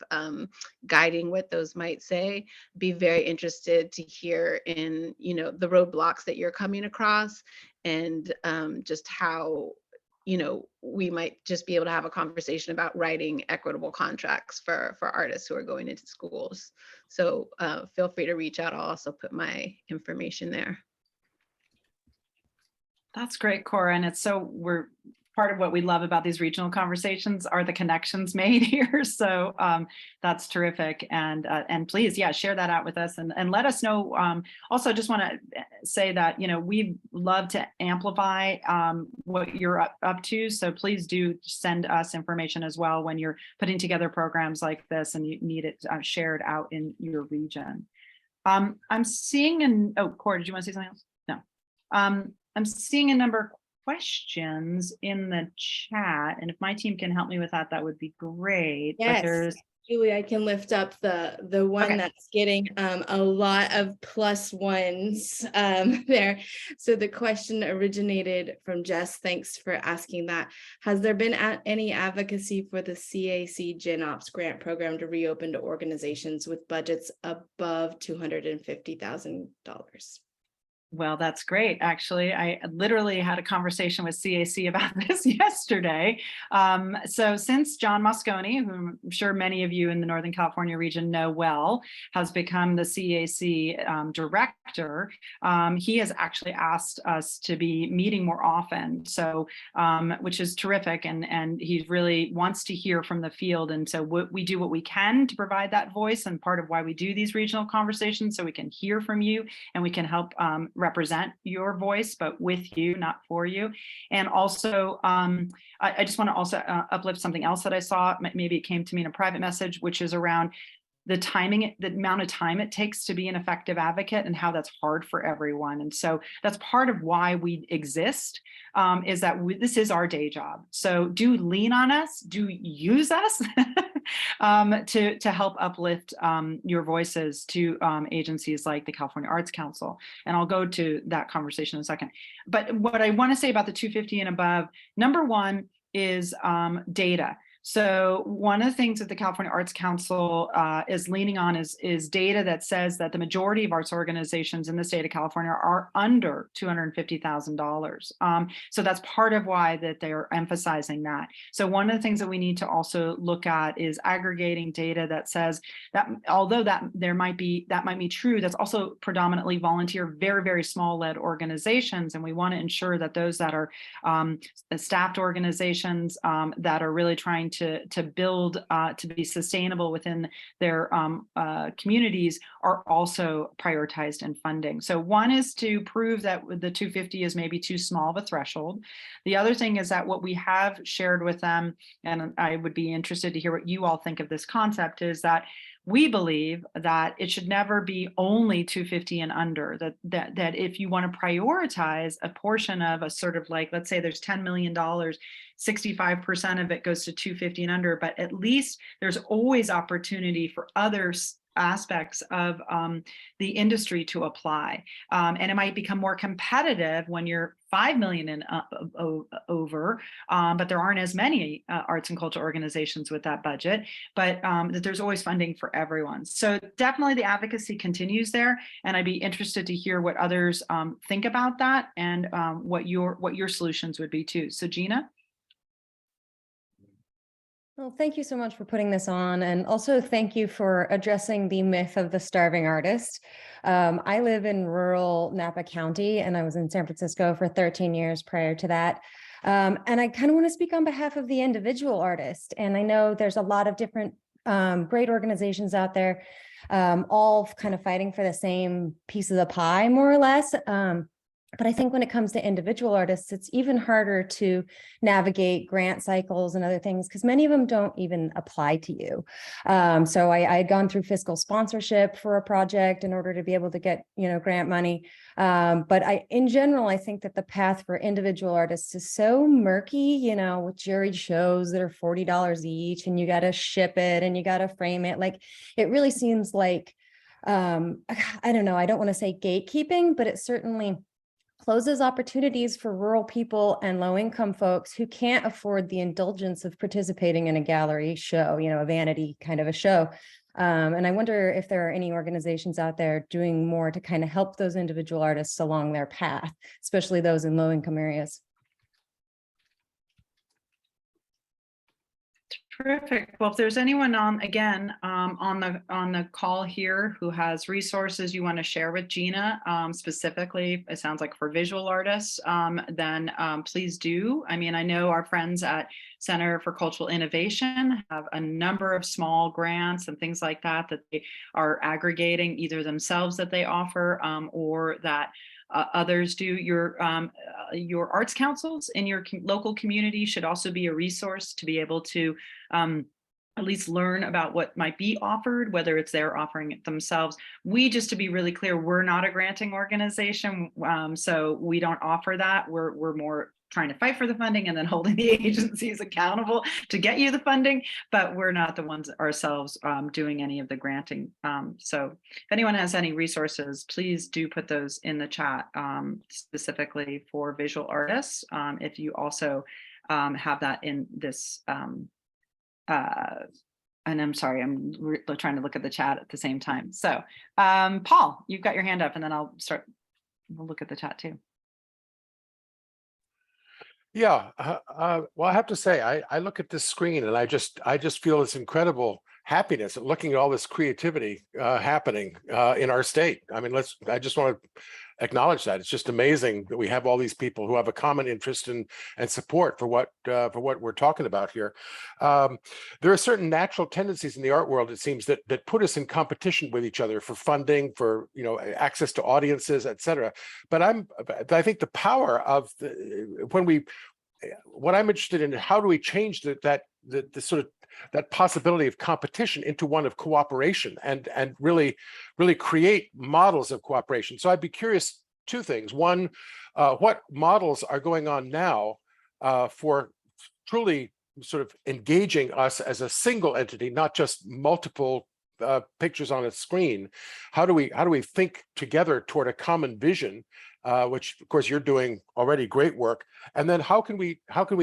guiding what those might say. Be very interested to hear in, the roadblocks that you're coming across, and just how, we might just be able to have a conversation about writing equitable contracts for artists who are going into schools. So feel free to reach out. I'll also put my information there. That's great, Cora. And we're part of what we love about these regional conversations are the connections made here. So that's terrific. And please, share that out with us and let us know. Also, just want to say that, we love to amplify what you're up to. So please do send us information as well when you're putting together programs like this and you need it shared out in your region. I'm seeing Cora, did you want to say something else? No. I'm seeing a number of questions in the chat, and if my team can help me with that, that would be great. Yes, but there's Julie, I can lift up the one that's getting a lot of +1s there. So the question originated from Jess. Thanks for asking that. Has there been any advocacy for the CAC Gen Ops grant program to reopen to organizations with budgets above $250,000? Well, that's great. Actually, I literally had a conversation with CAC about this yesterday. So since John Mosconi, who I'm sure many of you in the Northern California region know well, has become the CAC director, he has actually asked us to be meeting more often. So, which is terrific. And he really wants to hear from the field. And so we do what we can to provide that voice, and part of why we do these regional conversations, so we can hear from you and we can help represent your voice, but with you, not for you. And also, I just want to also uplift something else that I saw. Maybe it came to me in a private message, which is around the timing, the amount of time it takes to be an effective advocate and how that's hard for everyone. And so that's part of why we exist, is that this is our day job. So do lean on us, do use us to help uplift your voices to agencies like the California Arts Council. And I'll go to that conversation in a second. But what I want to say about the 250 and above, number one is data. So one of the things that the California Arts Council is leaning on is data that says that the majority of arts organizations in the state of California are under $250,000. So that's part of why that they're emphasizing that. So one of the things that we need to also look at is aggregating data that says that although that might be true, that's also predominantly volunteer, very, very small led organizations. And we want to ensure that those that are staffed organizations that are really trying to build to be sustainable within their communities are also prioritized in funding. So one is to prove that the 250 is maybe too small of a threshold. The other thing is that what we have shared with them, and I would be interested to hear what you all think of this concept, is that we believe that it should never be only 250 and under, that if you want to prioritize a portion of a sort of, like, let's say there's $10 million, 65% of it goes to 250 and under, but at least there's always opportunity for others aspects of the industry to apply. And it might become more competitive when you're 5 million and over, but there aren't as many arts and culture organizations with that budget, but that there's always funding for everyone. So definitely the advocacy continues there. And I'd be interested to hear what others think about that, and what your solutions would be too. So Gina? Well, thank you so much for putting this on. And also thank you for addressing the myth of the starving artist. I live in rural Napa County, and I was in San Francisco for 13 years prior to that. And I kind of want to speak on behalf of the individual artist. And I know there's a lot of different great organizations out there, all kind of fighting for the same piece of the pie, more or less. But I think when it comes to individual artists, it's even harder to navigate grant cycles and other things, because many of them don't even apply to you. So I had gone through fiscal sponsorship for a project in order to be able to get, grant money. But in general, I think that the path for individual artists is so murky, with juried shows that are $40 each, and you got to ship it and you got to frame it. Like, it really seems like, I don't know, I don't want to say gatekeeping, but it certainly closes opportunities for rural people and low-income folks who can't afford the indulgence of participating in a gallery show, a vanity kind of a show. And I wonder if there are any organizations out there doing more to kind of help those individual artists along their path, especially those in low-income areas. Terrific. Well, if there's anyone on the call here who has resources you want to share with Gina, specifically, it sounds like for visual artists, then please do. I mean, I know our friends at Center for Cultural Innovation have a number of small grants and things like that they are aggregating, either themselves that they offer or that others do. Your arts councils in your local community should also be a resource to be able to at least learn about what might be offered, whether it's they're offering it themselves. We, just to be really clear, we're not a granting organization, so we don't offer that. We're more trying to fight for the funding and then holding the agencies accountable to get you the funding, but we're not the ones ourselves doing any of the granting. So if anyone has any resources, please do put those in the chat, specifically for visual artists. If you also have that in this, and I'm sorry, I'm trying to look at the chat at the same time. So Paul, you've got your hand up, and then we'll look at the chat too. Yeah, well, I have to say, I look at this screen and I just feel this incredible happiness at looking at all this creativity happening in our state. I mean, I just want to acknowledge that. It's just amazing that we have all these people who have a common interest and support for what we're talking about here. There are certain natural tendencies in the art world, it seems, that put us in competition with each other for funding, for access to audiences, et cetera. But I think the power of what I'm interested in, how do we change the sort of that possibility of competition into one of cooperation and really create models of cooperation. So I'd be curious, two things. One, what models are going on now for truly sort of engaging us as a single entity, not just multiple pictures on a screen? How do we think together toward a common vision, which of course you're doing already great work? And then how can we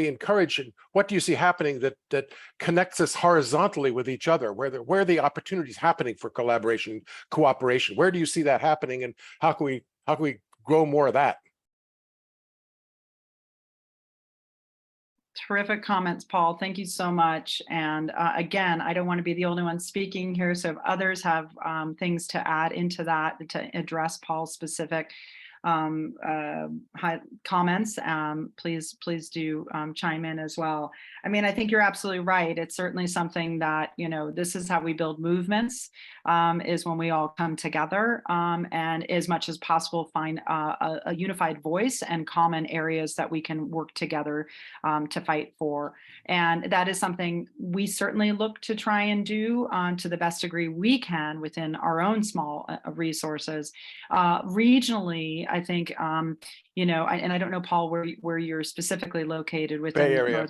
encourage, and what do you see happening that connects us horizontally with each other? Where are the opportunities happening for collaboration, cooperation? Where do you see that happening, and how can we grow more of that? Terrific comments, Paul. Thank you so much. And again, I don't want to be the only one speaking here. So if others have things to add into that to address Paul's specific comments, please do chime in as well. I mean, I think you're absolutely right. It's certainly something that, this is how we build movements, is when we all come together and as much as possible find a unified voice and common areas that we can work together to fight for. And that is something we certainly look to try and do to the best degree we can within our own small resources. Regionally, I think, and I don't know, Paul, where you're specifically located within Bay Area.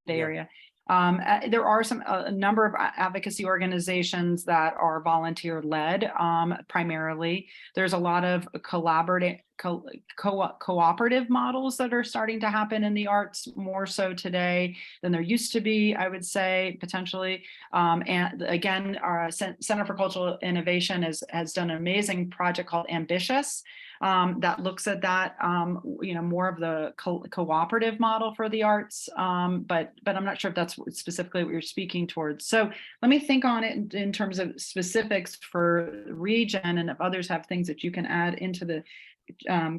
Bay Area. There are a number of advocacy organizations that are volunteer led, primarily. There's a lot of cooperative models that are starting to happen in the arts, more so today than there used to be, I would say, potentially. And again, our Center for Cultural Innovation has done an amazing project called Ambitious, that looks at that, more of the cooperative model for the arts, but I'm not sure if that's specifically what you're speaking towards. So let me think on it in terms of specifics for region, and if others have things that you can add into the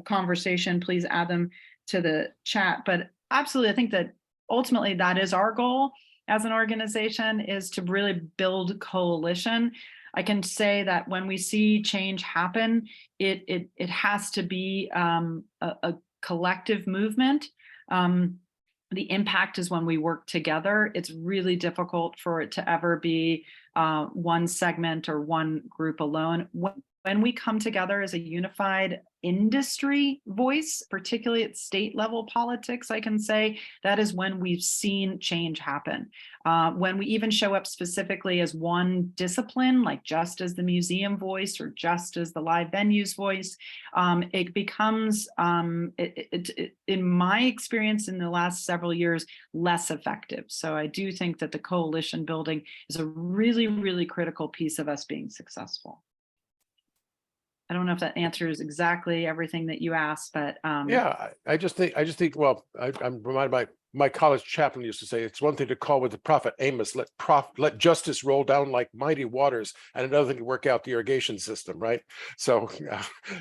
conversation, please add them to the chat. But absolutely, I think that ultimately that is our goal as an organization, is to really build coalition. I can say that when we see change happen, it has to be a collective movement. The impact is when we work together. It's really difficult for it to ever be one segment or one group alone. When when we come together as a unified industry voice, particularly at state level politics, I can say that is when we've seen change happen. When we even show up specifically as one discipline, like just as the museum voice or just as the live venues voice, it becomes, in my experience in the last several years, less effective. So I do think that the coalition building is a really, really critical piece of us being successful. I don't know if that answers exactly everything that you asked, but yeah, I just think, well, I'm reminded my college chaplain used to say, it's one thing to call with the prophet Amos, let justice roll down like mighty waters, and another thing to work out the irrigation system, right? So,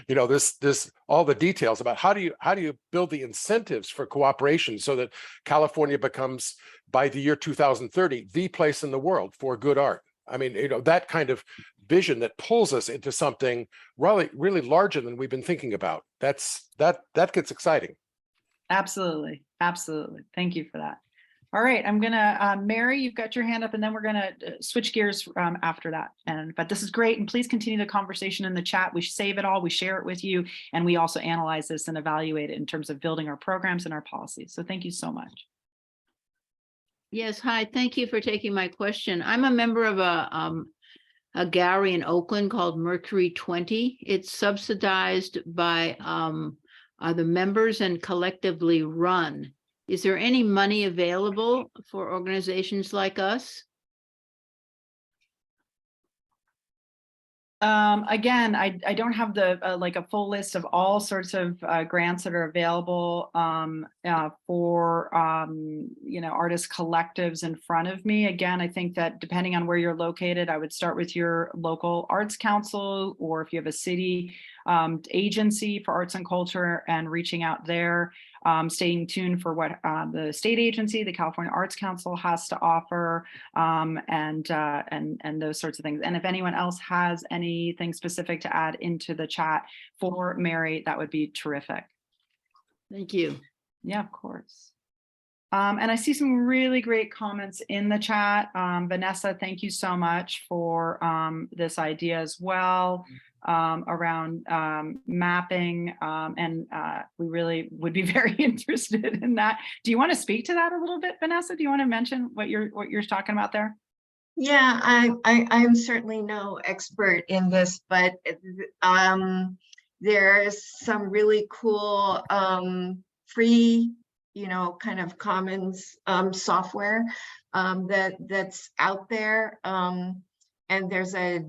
you know, this all the details about how do you build the incentives for cooperation so that California becomes, by the year 2030, the place in the world for good art. I mean, you know, that kind of vision that pulls us into something really, really larger than we've been thinking about. That gets exciting. absolutely, absolutely. Thank you for that. All right, I'm gonna, Mary, you've got your hand up, and then we're gonna switch gears after that. But this is great, and please continue the conversation in the chat. We save it all, we share it with you, and we also analyze this and evaluate it in terms of building our programs and our policies. So thank you so much. Yes, hi, thank you for taking my question. I'm a member of a gallery in Oakland called Mercury 20. It's subsidized by the members and collectively run. Is there any money available for organizations like us? Again, I don't have the like a full list of all sorts of grants that are available for you know, artist collectives in front of me. Again, I think that depending on where you're located, I would start with your local arts council, or if you have a city agency for arts and culture, and reaching out there, staying tuned for what the state agency, the California Arts Council, has to offer, and those sorts of things. And if anyone else has anything specific to add into the chat for Mary, that would be terrific. Thank you. Yeah, of course. And I see some really great comments in the chat. Vanessa, thank you so much for this idea as well, around mapping, and we really would be very interested in that. Do you want to speak to that a little bit, Vanessa? Do you want to mention what you're talking about there? Yeah, I'm certainly no expert in this, but there's some really cool free, you know, kind of commons software that's out there, and there's a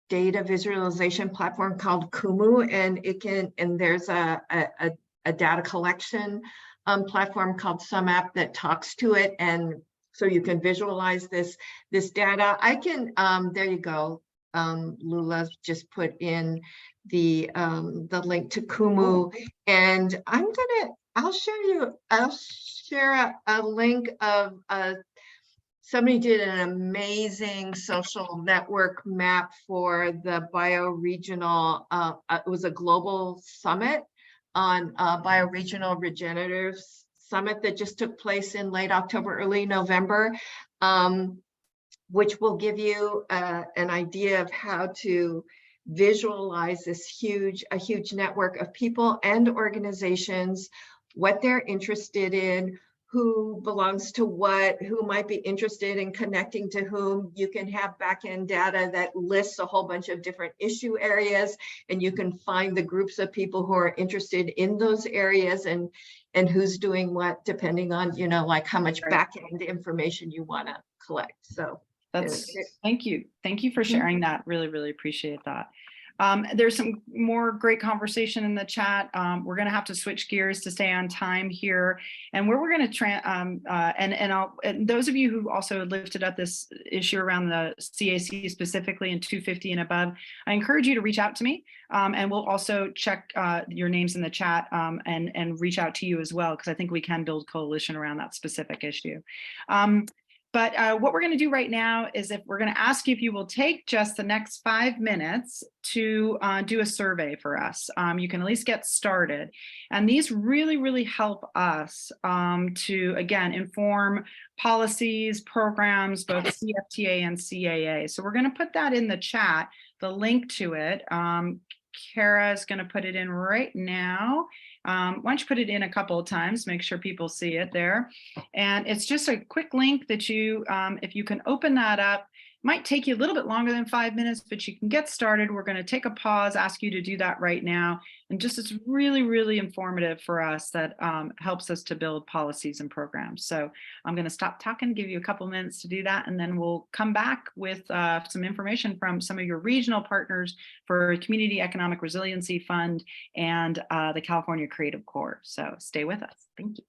data visualization platform called Kumu, and there's a data collection platform called SumApp that talks to it, and so you can visualize this data. I can there you go. Lula just put in the link to Kumu, and I'll share a link of somebody did an amazing social network map for the bioregional, it was a global summit on bioregional regenerative summit that just took place in late October, early November, which will give you an idea of how to visualize this huge network of people and organizations, what they're interested in, who belongs to what, who might be interested in connecting to whom. You can have back-end data that lists a whole bunch of different issue areas, and you can find the groups of people who are interested in those areas and who's doing what, depending on, you know, like how much back-end information you want to collect. So that's, thank you for sharing that. Really, really appreciate that. There's some more great conversation in the chat. We're going to have to switch gears to stay on time here, and where we're going to and those of you who also lifted up this issue around the CAC specifically in 250 and above, I encourage you to reach out to me, and we'll also check your names in the chat, and reach out to you as well, because I think we can build coalition around that specific issue. But what we're going to do right now is we're going to ask you if you will take just the next 5 minutes to do a survey for us. You can at least get started. And these really, really help us to, again, inform policies, programs, both CFTA and CAA. So we're going to put that in the chat, the link to it. Kara is going to put it in right now. Why don't you put it in a couple of times, make sure people see it there. And it's just a quick link that you, if you can open that up, might take you a little bit longer than 5 minutes, but you can get started. We're going to take a pause, ask you to do that right now. And just it's really, really informative for us that helps us to build policies and programs. So I'm going to stop talking, give you a couple minutes to do that, and then we'll come back with some information from some of your regional partners for Community Economic Resiliency Fund and the California Creative Corps. So stay with us. Thank you.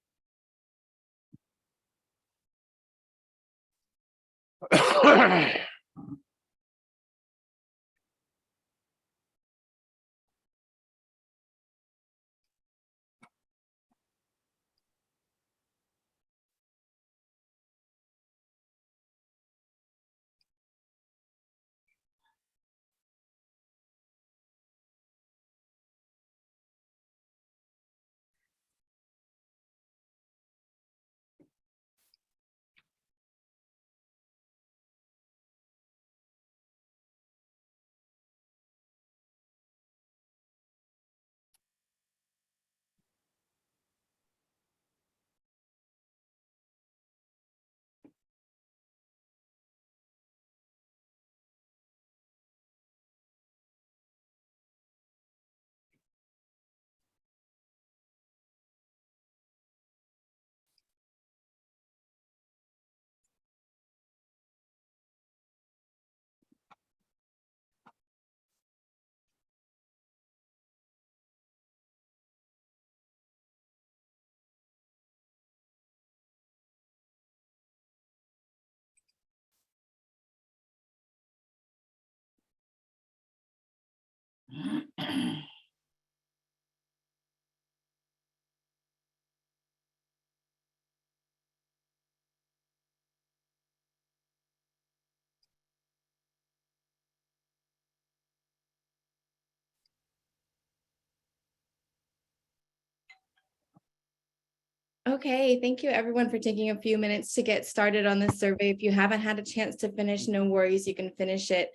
Okay, thank you everyone for taking a few minutes to get started on this survey. If you haven't had a chance to finish, no worries, you can finish it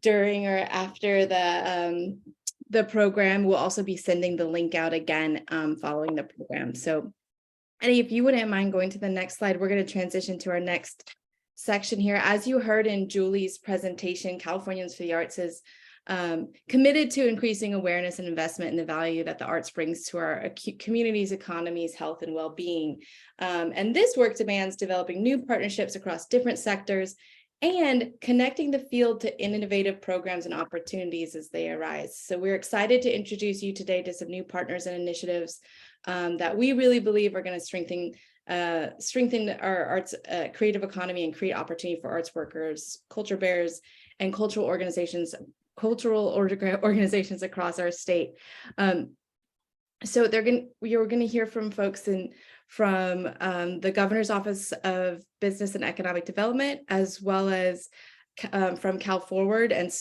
during or after the program. We'll also be sending the link out again following the program. So Eddie, if you wouldn't mind going to the next slide, we're going to transition to our next section here. As you heard in Julie's presentation, Californians for the Arts is committed to increasing awareness and investment in the value that the arts brings to our communities, economies, health, and well-being. And this work demands developing new partnerships across different sectors and connecting the field to innovative programs and opportunities as they arise. So we're excited to introduce you today to some new partners and initiatives that we really believe are going to strengthen our arts creative economy and create opportunity for arts workers, culture bearers, and cultural organizations across our state. So you're going to hear from folks from the Governor's Office of Business and Economic Development, as well as from Cal Forward and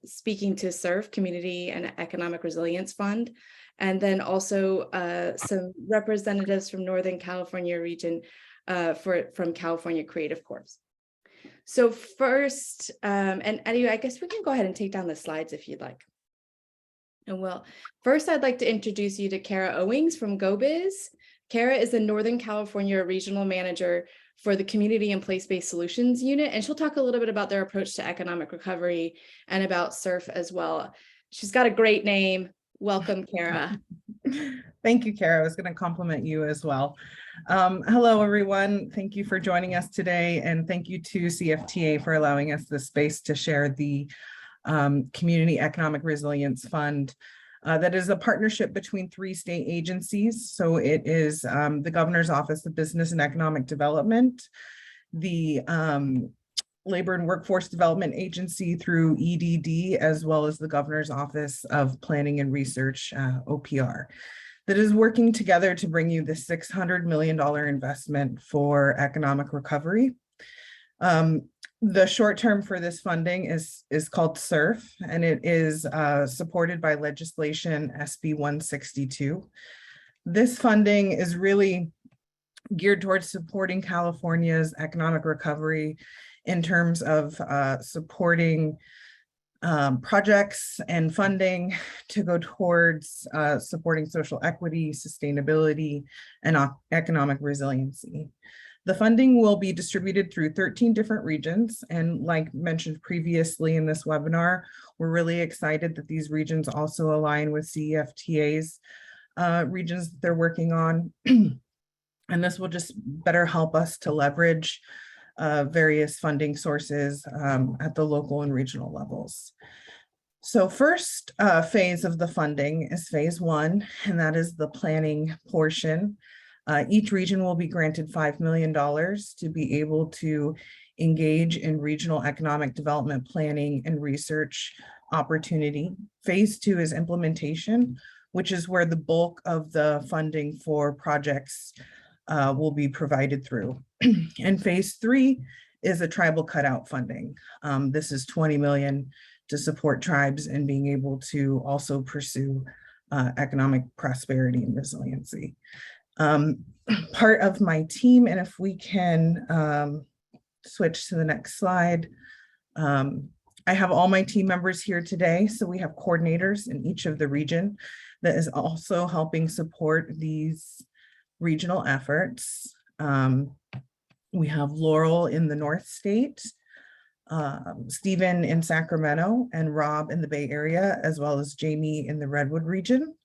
speaking to SURF, Community and Economic Resilience Fund, and then also some representatives from Northern California region from California Creative Corps. So first, and Eddie, I guess we can go ahead and take down the slides if you'd like. And well, first I'd like to introduce you to Kara Owings from GoBiz. Kara is the Northern California Regional Manager for the Community and Place-Based Solutions Unit, and she'll talk a little bit about their approach to economic recovery and about SURF as well. She's got a great name. Welcome, Kara. Thank you, Kara. I was going to compliment you as well. Hello, everyone. Thank you for joining us today, and thank you to CFTA for allowing us the space to share the Community Economic Resilience Fund. That is a partnership between 3 state agencies. So it is the Governor's Office of Business and Economic Development, the Labor and Workforce Development Agency through EDD, as well as the Governor's Office of Planning and Research, OPR. that is working together to bring you the $600 million investment for economic recovery. The short term for this funding is called SURF, and it is supported by legislation SB 162. This funding is really geared towards supporting California's economic recovery in terms of supporting projects and funding to go towards supporting social equity, sustainability, and economic resiliency. The funding will be distributed through 13 different regions. And like mentioned previously in this webinar, we're really excited that these regions also align with CEFTA's regions that they're working on. And this will just better help us to leverage various funding sources at the local and regional levels. So first phase of the funding is phase 1, and that is the planning portion. Each region will be granted $5 million to be able to engage in regional economic development planning and research opportunity. Phase 2 is implementation, which is where the bulk of the funding for projects will be provided through. And phase 3 is a tribal cutout funding. This is $20 million to support tribes and being able to also pursue economic prosperity and resiliency. Part of my team, and if we can switch to the next slide, I have all my team members here today. So we have coordinators in each of the region that is also helping support these regional efforts. We have Laurel in the North State, Stephen in Sacramento, and Rob in the Bay Area, as well as Jamie in the Redwood region.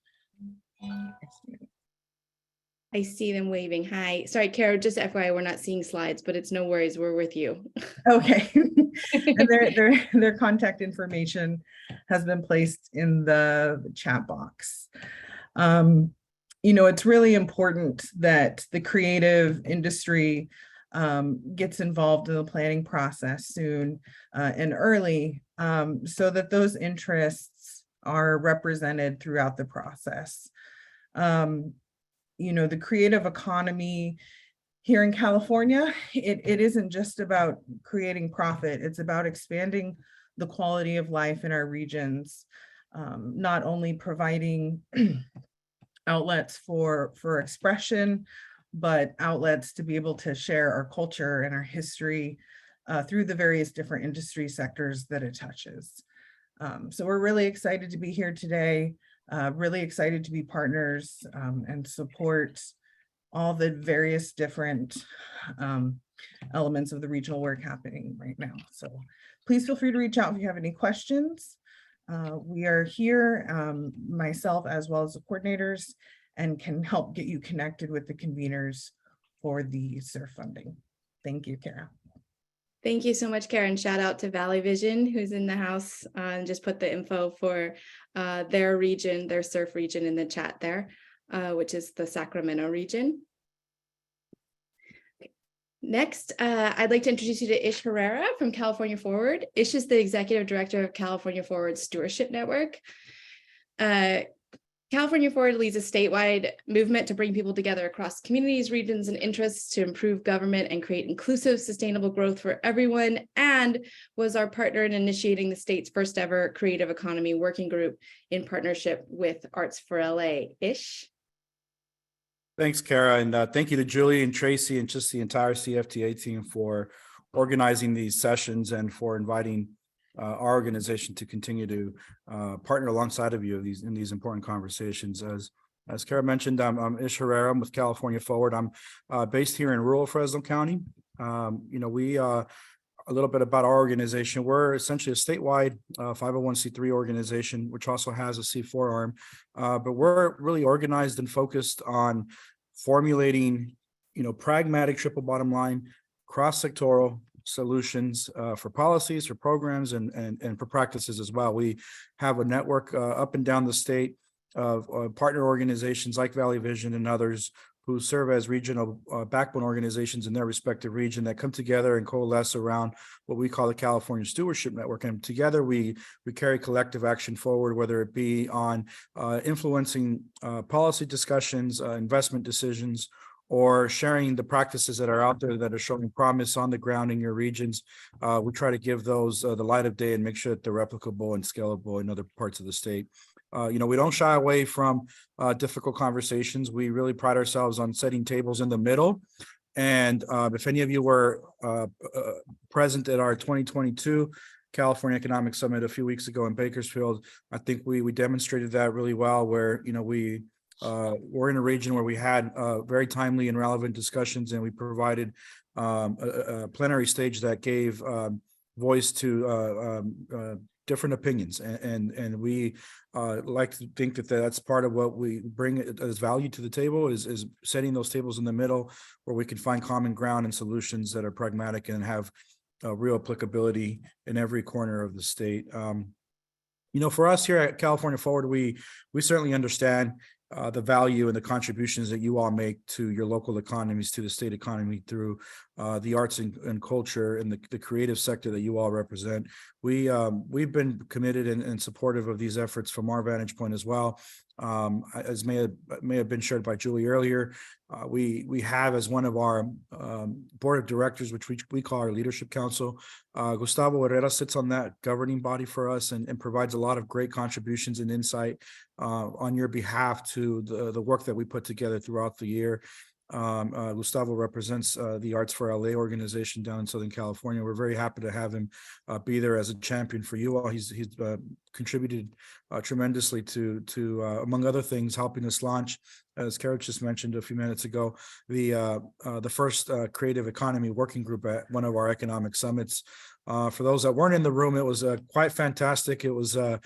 I see them waving. Hi. Sorry, Kara, just FYI, we're not seeing slides, but it's no worries. We're with you. Okay. And their contact information has been placed in the chat box. You know, it's really important that the creative industry gets involved in the planning process soon and early so that those interests are represented throughout the process. You know, the creative economy here in California, it isn't just about creating profit, it's about expanding the quality of life in our regions, not only providing outlets for expression, but outlets to be able to share our culture and our history through the various different industry sectors that it touches. So we're really excited to be here today. Really excited to be partners and support all the various different elements of the regional work happening right now. So please feel free to reach out if you have any questions. We are here, myself as well as the coordinators, and can help get you connected with the conveners for the SURF funding. Thank you, Kara. Thank you so much, Karen. Shout out to Valley Vision, who's in the house, and just put the info for their region, their SURF region in the chat there, which is the Sacramento region. Okay. Next, I'd like to introduce you to Ish Herrera from California Forward. Ish is the Executive Director of California Forward Stewardship Network. California Forward leads a statewide movement to bring people together across communities, regions, and interests to improve government and create inclusive, sustainable growth for everyone, and was our partner in initiating the state's first ever creative economy working group in partnership with Arts for LA. Ish. Thanks, Kara, and thank you to Julie and Tracy and just the entire CFTA team for organizing these sessions and for inviting our organization to continue to partner alongside of you in these important conversations. As Kara mentioned, I'm Ish Herrera. I'm with California Forward. I'm based here in rural Fresno County. You know, we a little bit about our organization. We're essentially a statewide 501c3 organization, which also has a C4 arm, but we're really organized and focused on formulating, you know, pragmatic triple bottom line, cross-sectoral solutions for policies, for programs, and for practices as well. We have a network up and down the state of partner organizations like Valley Vision and others who serve as regional backbone organizations in their respective region that come together and coalesce around what we call the California Stewardship Network. And together we carry collective action forward, whether it be on influencing policy discussions, investment decisions, or sharing the practices that are out there that are showing promise on the ground in your regions. We try to give those the light of day and make sure that they're replicable and scalable in other parts of the state. We don't shy away from difficult conversations. We really pride ourselves on setting tables in the middle. And if any of you were present at our 2022 California Economic Summit a few weeks ago in Bakersfield, I think we demonstrated that really well, where we're in a region where we had very timely and relevant discussions, and we provided a plenary stage that gave voice to different opinions, and we like to think that that's part of what we bring as value to the table is setting those tables in the middle where we can find common ground and solutions that are pragmatic and have real applicability in every corner of the state. For us here at California Forward, we certainly understand the value and the contributions that you all make to your local economies, to the state economy through the arts and culture and the creative sector that you all represent. We've been committed and supportive of these efforts from our vantage point as well. As may have been shared by Julie earlier, we have as one of our board of directors, which we call our leadership council, Gustavo Herrera sits on that governing body for us and provides a lot of great contributions and insight on your behalf to the work that we put together throughout the year. Gustavo represents the Arts for LA organization down in Southern California. We're very happy to have him be there as a champion for you all. He's contributed tremendously to among other things, helping us launch, as Clara just mentioned a few minutes ago, the first creative economy working group at one of our economic summits. For those that weren't in the room, it was quite fantastic. It was a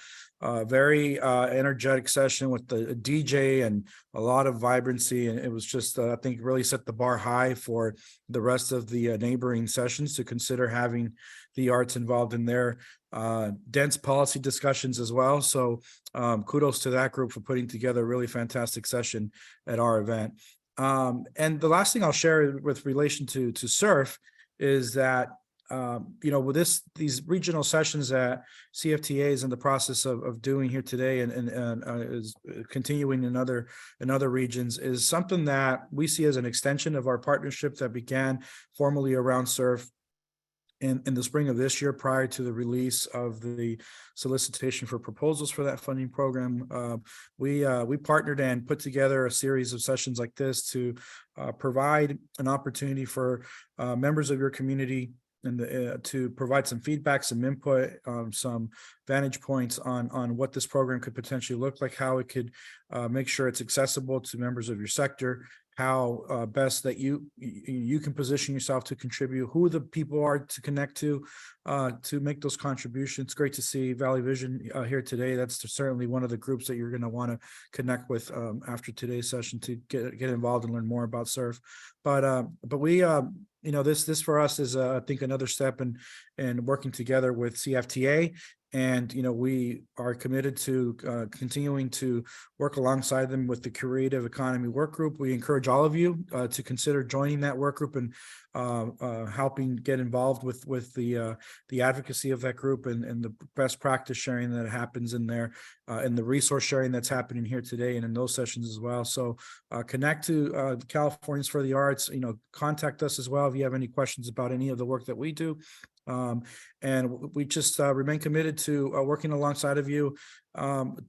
very energetic session with the DJ and a lot of vibrancy, and it was just I think really set the bar high for the rest of the neighboring sessions to consider having the arts involved in their dense policy discussions as well. So kudos to that group for putting together a really fantastic session at our event. And the last thing I'll share with relation to SURF is that with these regional sessions that CFTA is in the process of doing here today and is continuing in other regions is something that we see as an extension of our partnership that began formally around SURF in the spring of this year, prior to the release of the solicitation for proposals for that funding program. We partnered and put together a series of sessions like this to provide an opportunity for members of your community and to provide some feedback, some input, some vantage points on what this program could potentially look like, how it could make sure it's accessible to members of your sector, how best that you can position yourself to contribute, who the people are to connect to make those contributions. Great to see Valley Vision here today. That's certainly one of the groups that you're going to want to connect with after today's session to get involved and learn more about SURF. But we this for us is I think another step in working together with CFTA. And, we are committed to continuing to work alongside them with the Creative Economy Work Group. We encourage all of you to consider joining that work group and helping get involved with the advocacy of that group and the best practice sharing that happens in there and the resource sharing that's happening here today and in those sessions as well. So connect to the Californians for the Arts, contact us as well if you have any questions about any of the work that we do. And we just remain committed to working alongside of you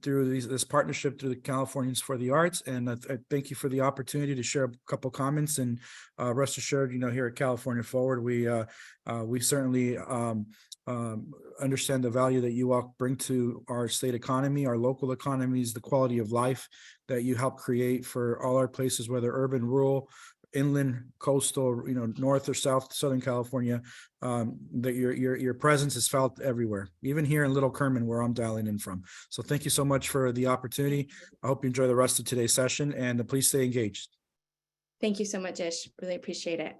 through this partnership through the Californians for the Arts. And I thank you for the opportunity to share a couple comments. And rest assured, here at California Forward, we certainly understand the value that you all bring to our state economy, our local economies, the quality of life that you help create for all our places, whether urban, rural, inland, coastal, North or South, Southern California, that your presence is felt everywhere, even here in Little Kerman, where I'm dialing in from. So thank you so much for the opportunity. I hope you enjoy the rest of today's session, and please stay engaged. Thank you so much, Ish. Really appreciate it.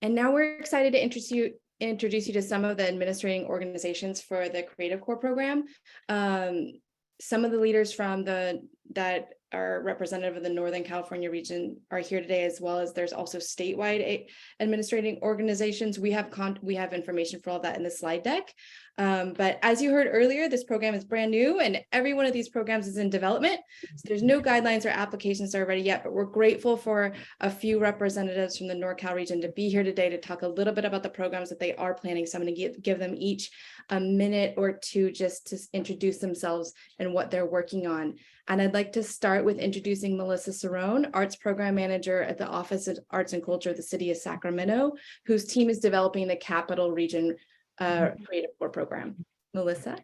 And now we're excited to introduce you to some of the administrating organizations for the Creative Corps program. Some of the leaders from that our representative of the Northern California region are here today, as well as there's also statewide administrating organizations. We have information for all that in the slide deck. But as you heard earlier, this program is brand new and every one of these programs is in development. So there's no guidelines or applications that are ready yet, but we're grateful for a few representatives from the NorCal region to be here today to talk a little bit about the programs that they are planning. So I'm going to give them each a minute or two just to introduce themselves and what they're working on. And I'd like to start with introducing Melissa Cerrone, Arts Program Manager at the Office of Arts and Culture of the City of Sacramento, whose team is developing the Capital Region Creative Core Program. Melissa?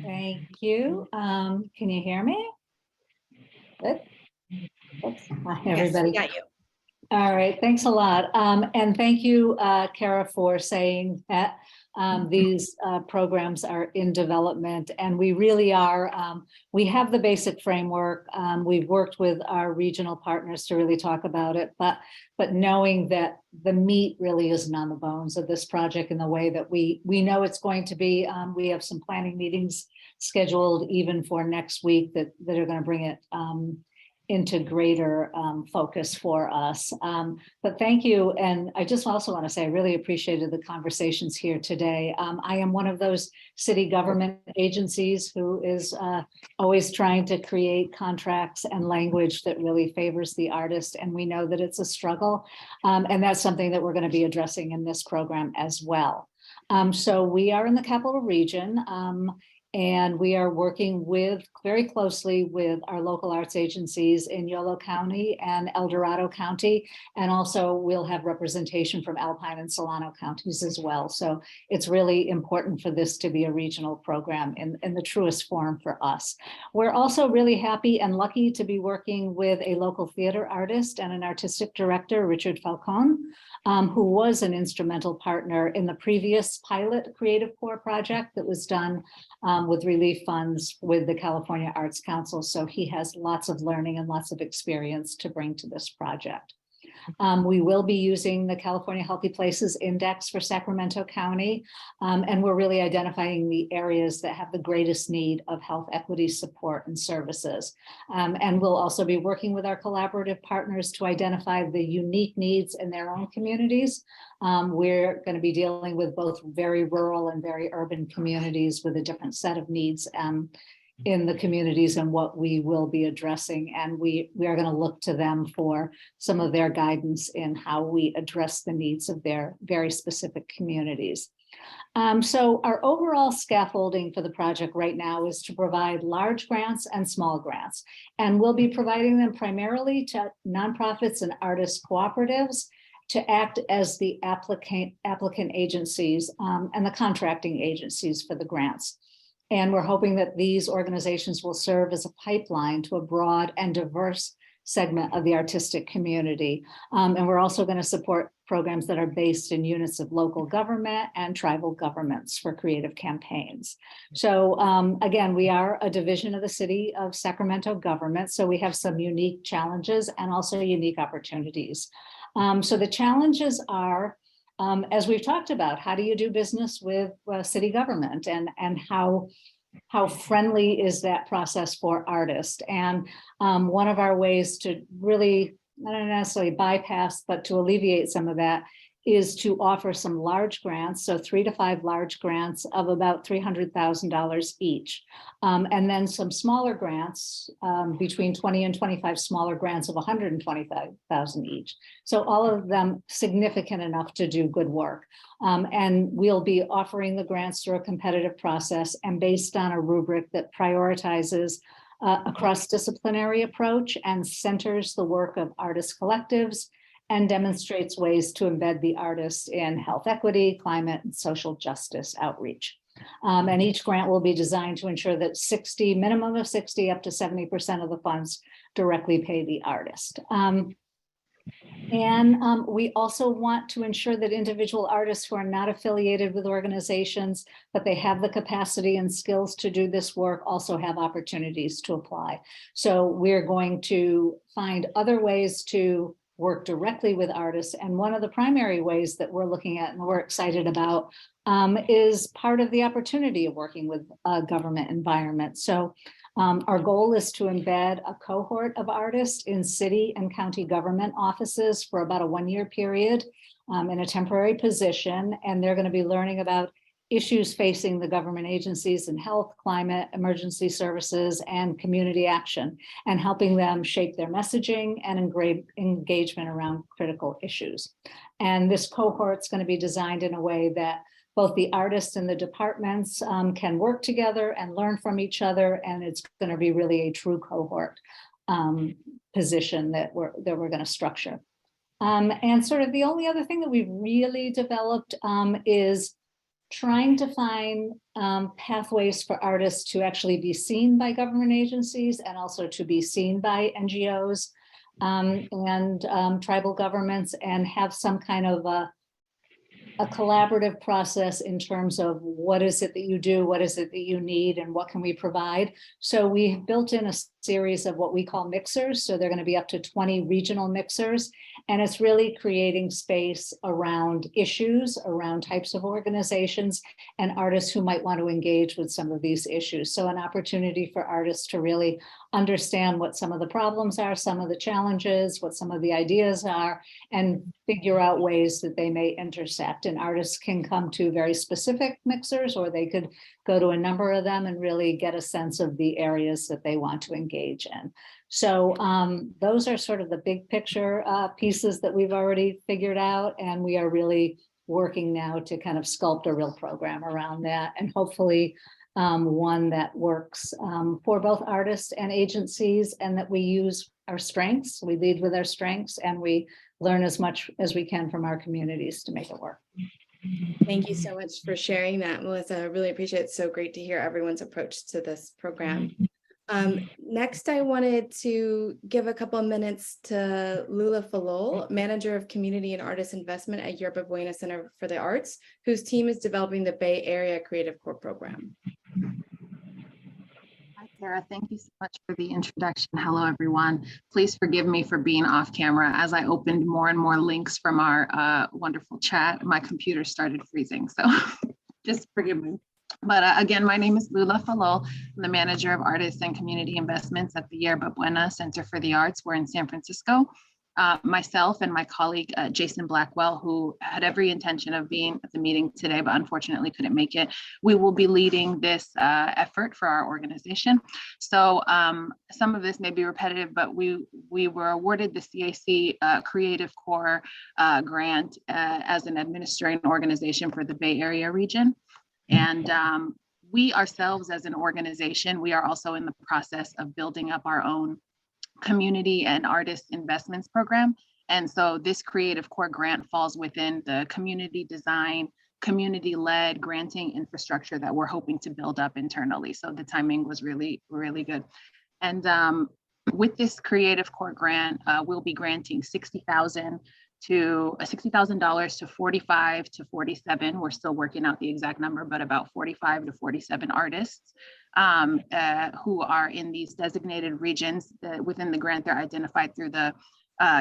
Thank you. Can you hear me? Good. Oops. Hi, everybody. Yes, we got you. All right, thanks a lot. And thank you, Kara, for saying that these programs are in development, and we really are. We have the basic framework. We've worked with our regional partners to really talk about it, but knowing that the meat really isn't on the bones of this project in the way that we know it's going to be. We have some planning meetings scheduled even for next week that are going to bring it into greater focus for us. But thank you. And I just also want to say I really appreciated the conversations here today. I am one of those city government agencies who is always trying to create contracts and language that really favors the artist. And we know that it's a struggle. And that's something that we're going to be addressing in this program as well. So we are in the Capital Region. And we are working very closely with our local arts agencies in Yolo County and El Dorado County. And also we'll have representation from Alpine and Solano counties as well. So it's really important for this to be a regional program in the truest form for us. We're also really happy and lucky to be working with a local theater artist and an artistic director, Richard Falcone, who was an instrumental partner in the previous pilot Creative Core project that was done with relief funds with the California Arts Council. So he has lots of learning and lots of experience to bring to this project. We will be using the California Healthy Places Index for Sacramento County, and we're really identifying the areas that have the greatest need of health equity support and services. And we'll also be working with our collaborative partners to identify the unique needs in their own communities. We're going to be dealing with both very rural and very urban communities with a different set of needs in the communities and what we will be addressing. And we are going to look to them for some of their guidance in how we address the needs of their very specific communities. So our overall scaffolding for the project right now is to provide large grants and small grants. And we'll be providing them primarily to nonprofits and artist cooperatives to act as the applicant agencies and the contracting agencies for the grants. And we're hoping that these organizations will serve as a pipeline to a broad and diverse segment of the artistic community. And we're also going to support programs that are based in units of local government and tribal governments for creative campaigns. So again, we are a division of the City of Sacramento government. So we have some unique challenges and also unique opportunities. So the challenges are, as we've talked about, how do you do business with city government and how friendly is that process for artists? And one of our ways to really, not necessarily bypass, but to alleviate some of that is to offer some large grants, so 3 to 5 large grants of about $300,000 each. And then some smaller grants, between 20 and 25 smaller grants of $125,000 each. So all of them significant enough to do good work. And we'll be offering the grants through a competitive process and based on a rubric that prioritizes a cross-disciplinary approach and centers the work of artist collectives and demonstrates ways to embed the artists in health equity, climate, and social justice outreach. And each grant will be designed to ensure that minimum of 60 up to 70% of the funds directly pay the artist. And we also want to ensure that individual artists who are not affiliated with organizations, but they have the capacity and skills to do this work, also have opportunities to apply. So we're going to find other ways to work directly with artists. And one of the primary ways that we're looking at and we're excited about is part of the opportunity of working with a government environment. So Our goal is to embed a cohort of artists in city and county government offices for about a 1-year period in a temporary position. And they're going to be learning about issues facing the government agencies in health, climate, emergency services, and community action, and helping them shape their messaging and engagement around critical issues. And this cohort's going to be designed in a way that both the artists and the departments can work together and learn from each other. And it's going to be really a true cohort position that we're going to structure. And sort of the only other thing that we've really developed is trying to find pathways for artists to actually be seen by government agencies and also to be seen by NGOs and tribal governments, and have some kind of a collaborative process in terms of what is it that you do, what is it that you need, and what can we provide. So we built in a series of what we call mixers. So they're going to be up to 20 regional mixers. And it's really creating space around issues, around types of organizations and artists who might want to engage with some of these issues. So an opportunity for artists to really understand what some of the problems are, some of the challenges, what some of the ideas are, and figure out ways that they may intersect. And artists can come to very specific mixers, or they could go to a number of them and really get a sense of the areas that they want to engage in. So those are sort of the big picture pieces that we've already figured out. And we are really working now to kind of sculpt a real program around that, and hopefully one that works for both artists and agencies, and that we use our strengths, we lead with our strengths, and we learn as much as we can from our communities to make it work. Thank you so much for sharing that, Melissa. I really appreciate it. It's so great to hear everyone's approach to this program. Next, I wanted to give a couple of minutes to Lula Falol, Manager of Community and Artist Investment at Yerba Buena Center for the Arts, whose team is developing the Bay Area Creative Corps program. Hi, Clara. Thank you so much for the introduction. Hello, everyone. Please forgive me for being off camera. As I opened more and more links from our wonderful chat, my computer started freezing. So just forgive me. But again, my name is Lula Falol. I'm the Manager of Artists and Community Investments at the Yerba Buena Center for the Arts. We're in San Francisco. Myself and my colleague, Jason Blackwell, who had every intention of being at the meeting today, but unfortunately couldn't make it, we will be leading this effort for our organization. So some of this may be repetitive, but we were awarded the CAC Creative Corps grant as an administrating organization for the Bay Area region. And we ourselves as an organization, we are also in the process of building up our own community and artist investments program. And so this Creative Corps grant falls within the community design, community-led granting infrastructure that we're hoping to build up internally. So the timing was really, really good. And with this Creative Corps grant, we'll be granting $60,000 to $60,000 to 45 to 47. We're still working out the exact number, but about 45 to 47 artists who are in these designated regions. Within the grant, they're identified through the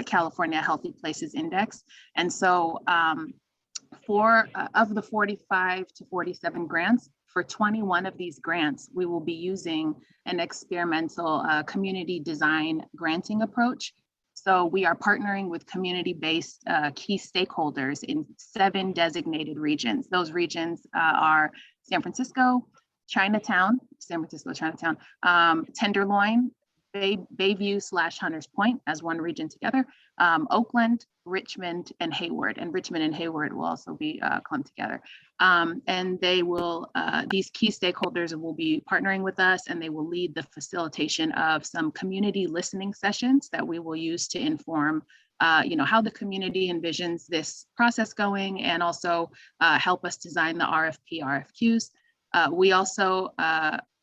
California Healthy Places Index. And so of the 45 to 47 grants, for 21 of these grants, we will be using an experimental community design granting approach. So we are partnering with community-based key stakeholders in 7 designated regions. Those regions are San Francisco, Chinatown, Tenderloin, Bayview/Hunters Point as one region together, Oakland, Richmond, and Hayward. And Richmond and Hayward will also be clumped together. And they will, these key stakeholders will be partnering with us, and they will lead the facilitation of some community listening sessions that we will use to inform how the community envisions this process going, and also help us design the RFP, RFQs. We also,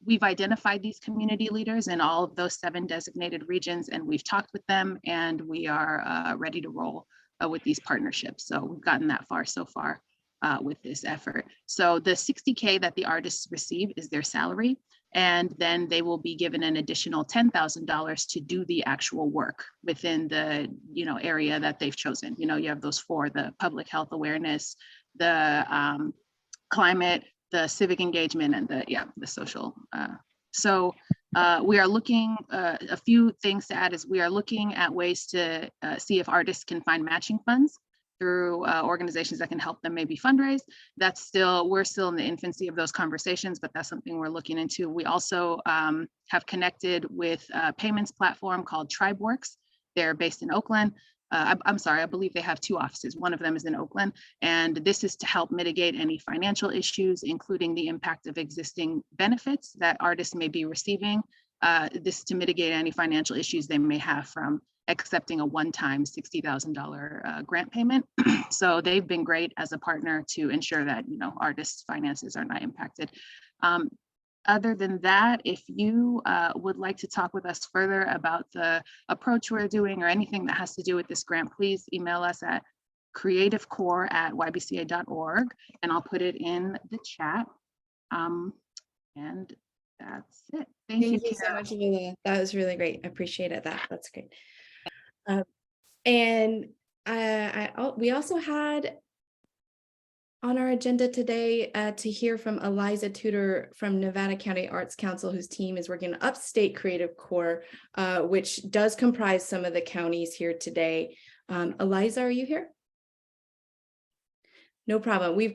we've identified these community leaders in all of those 7 designated regions, and we've talked with them, and we are ready to roll with these partnerships. So we've gotten that far so far with this effort. So the $60K that the artists receive is their salary, and then they will be given an additional $10,000 to do the actual work within the area that they've chosen. You have those 4: the public health awareness, the climate, the civic engagement, and the social. So We are looking, a few things to add is we are looking at ways to see if artists can find matching funds through organizations that can help them maybe fundraise. We're still in the infancy of those conversations, but that's something we're looking into. We also have connected with a payments platform called TribeWorks. They're based in Oakland. I'm sorry, I believe they have 2 offices. One of them is in Oakland, and this is to help mitigate any financial issues, including the impact of existing benefits that artists may be receiving. This to mitigate any financial issues they may have from accepting a one-time $60,000 grant payment. So they've been great as a partner to ensure that, you know, artists' finances are not impacted. Other than that, if you would like to talk with us further about the approach we're doing or anything that has to do with this grant, please email us at creativecore@ybca.org, and I'll put it in the chat. And that's it. Thank you so much, Yolo. That was really great. I appreciated that. That's great. And we also had on our agenda today to hear from Eliza Tudor from Nevada County Arts Council, whose team is working on Upstate Creative Core, which does comprise some of the counties here today. Eliza, are you here? No problem. We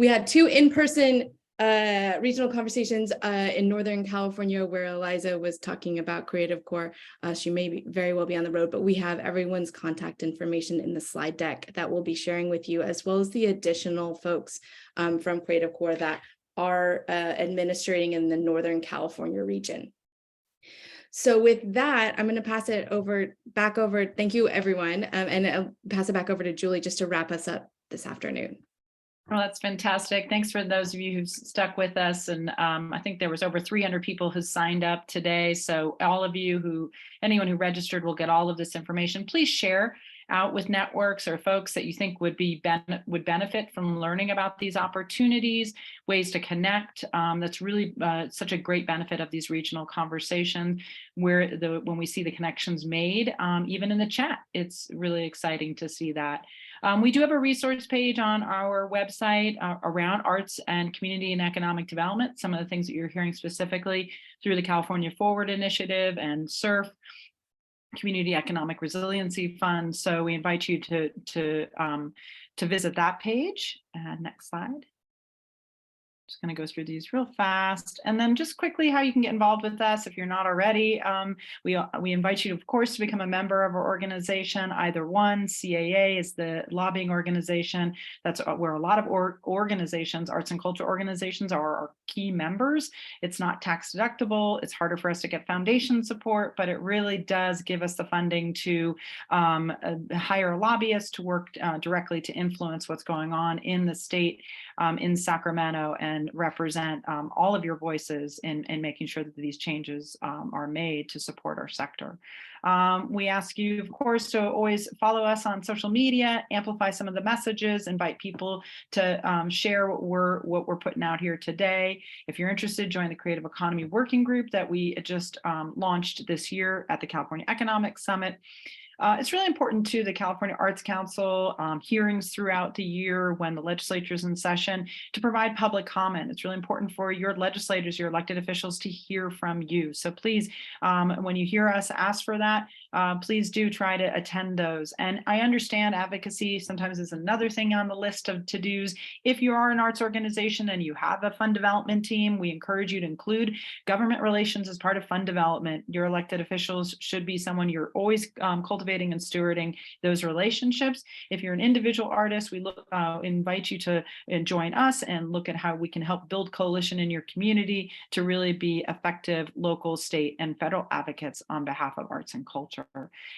had 2 in-person regional conversations in Northern California where Eliza was talking about Creative Core. She may very well be on the road, but we have everyone's contact information in the slide deck that we'll be sharing with you, as well as the additional folks from Creative Core that are administrating in the Northern California region. So with that, I'm going to pass it back over. Thank you, everyone. And I'll pass it back over to Julie just to wrap us up this afternoon. Well, that's fantastic. Thanks for those of you who've stuck with us. And I think there was over 300 people who signed up today. So all of you anyone who registered will get all of this information. Please share out with networks or folks that you think would benefit from learning about these opportunities, ways to connect. That's really such a great benefit of these regional conversations, where when we see the connections made, even in the chat, it's really exciting to see that. We do have a resource page on our website around arts and community and economic development. Some of the things that you're hearing specifically through the California Forward Initiative and SURF, Community Economic Resiliency Fund. So we invite you to visit that page. Next slide. Just going to go through these real fast, and then just quickly how you can get involved with us if you're not already. We invite you, of course, to become a member of our organization. Either one, CAA is the lobbying organization. That's where a lot of organizations, arts and culture organizations, are our key members. It's not tax deductible. It's harder for us to get foundation support, but it really does give us the funding to hire a lobbyist to work directly to influence what's going on in the state, in Sacramento, and represent all of your voices in making sure that these changes are made to support our sector. We ask you, of course, to always follow us on social media, amplify some of the messages, invite people to share what we're putting out here today. If you're interested, join the Creative Economy Working Group that we just launched this year at the California Economic Summit. It's really important to the California Arts Council hearings throughout the year when the legislature is in session to provide public comment. It's really important for your legislators, your elected officials, to hear from you. So please, when you hear us ask for that, please do try to attend those. And I understand advocacy sometimes is another thing on the list of to-dos. If you are an arts organization and you have a fund development team, we encourage you to include government relations as part of fund development. Your elected officials should be someone you're always cultivating and stewarding those relationships. If you're an individual artist, we invite you to join us and look at how we can help build coalition in your community to really be effective local, state, and federal advocates on behalf of arts and culture.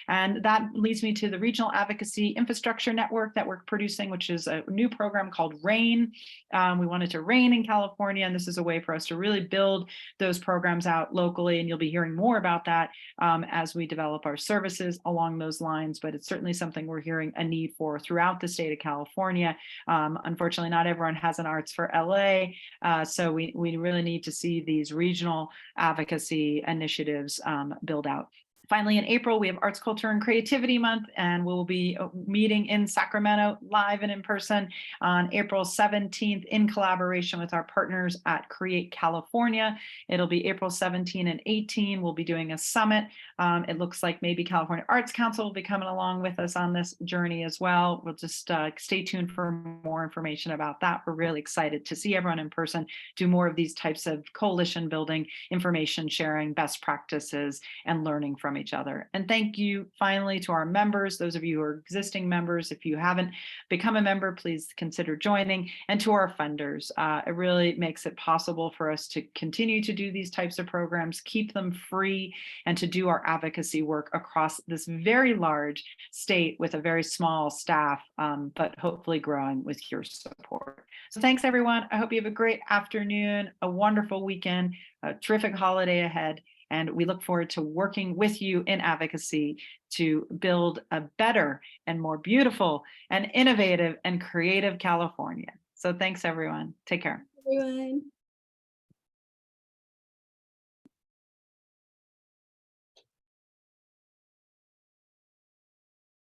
And that leads me to the Regional Advocacy Infrastructure Network that we're producing, which is a new program called RAIN. We wanted to rain in California, and this is a way for us to really build those programs out locally, and you'll be hearing more about that as we develop our services along those lines, but it's certainly something we're hearing a need for throughout the state of California. Unfortunately, not everyone has an Arts for LA, so we really need to see these regional advocacy initiatives build out. Finally, in April, we have Arts, Culture, and Creativity Month, and we'll be meeting in Sacramento live and in person on April 17th in collaboration with our partners at Create California. It'll be April 17 and 18. We'll be doing a summit. It looks like maybe California Arts Council will be coming along with us on this journey as well. We'll just stay tuned for more information about that. We're really excited to see everyone in person, do more of these types of coalition building, information sharing, best practices, and learning from each other. And thank you finally to our members, those of you who are existing members. If you haven't become a member, please consider joining. And to our funders, it really makes it possible for us to continue to do these types of programs, keep them free, and to do our advocacy work across this very large state with a very small staff, but hopefully growing with your support. So thanks, everyone. I hope you have a great afternoon, a wonderful weekend, a terrific holiday ahead. And we look forward to working with you in advocacy to build a better and more beautiful and innovative and creative California. So thanks, everyone. Take care. Everyone.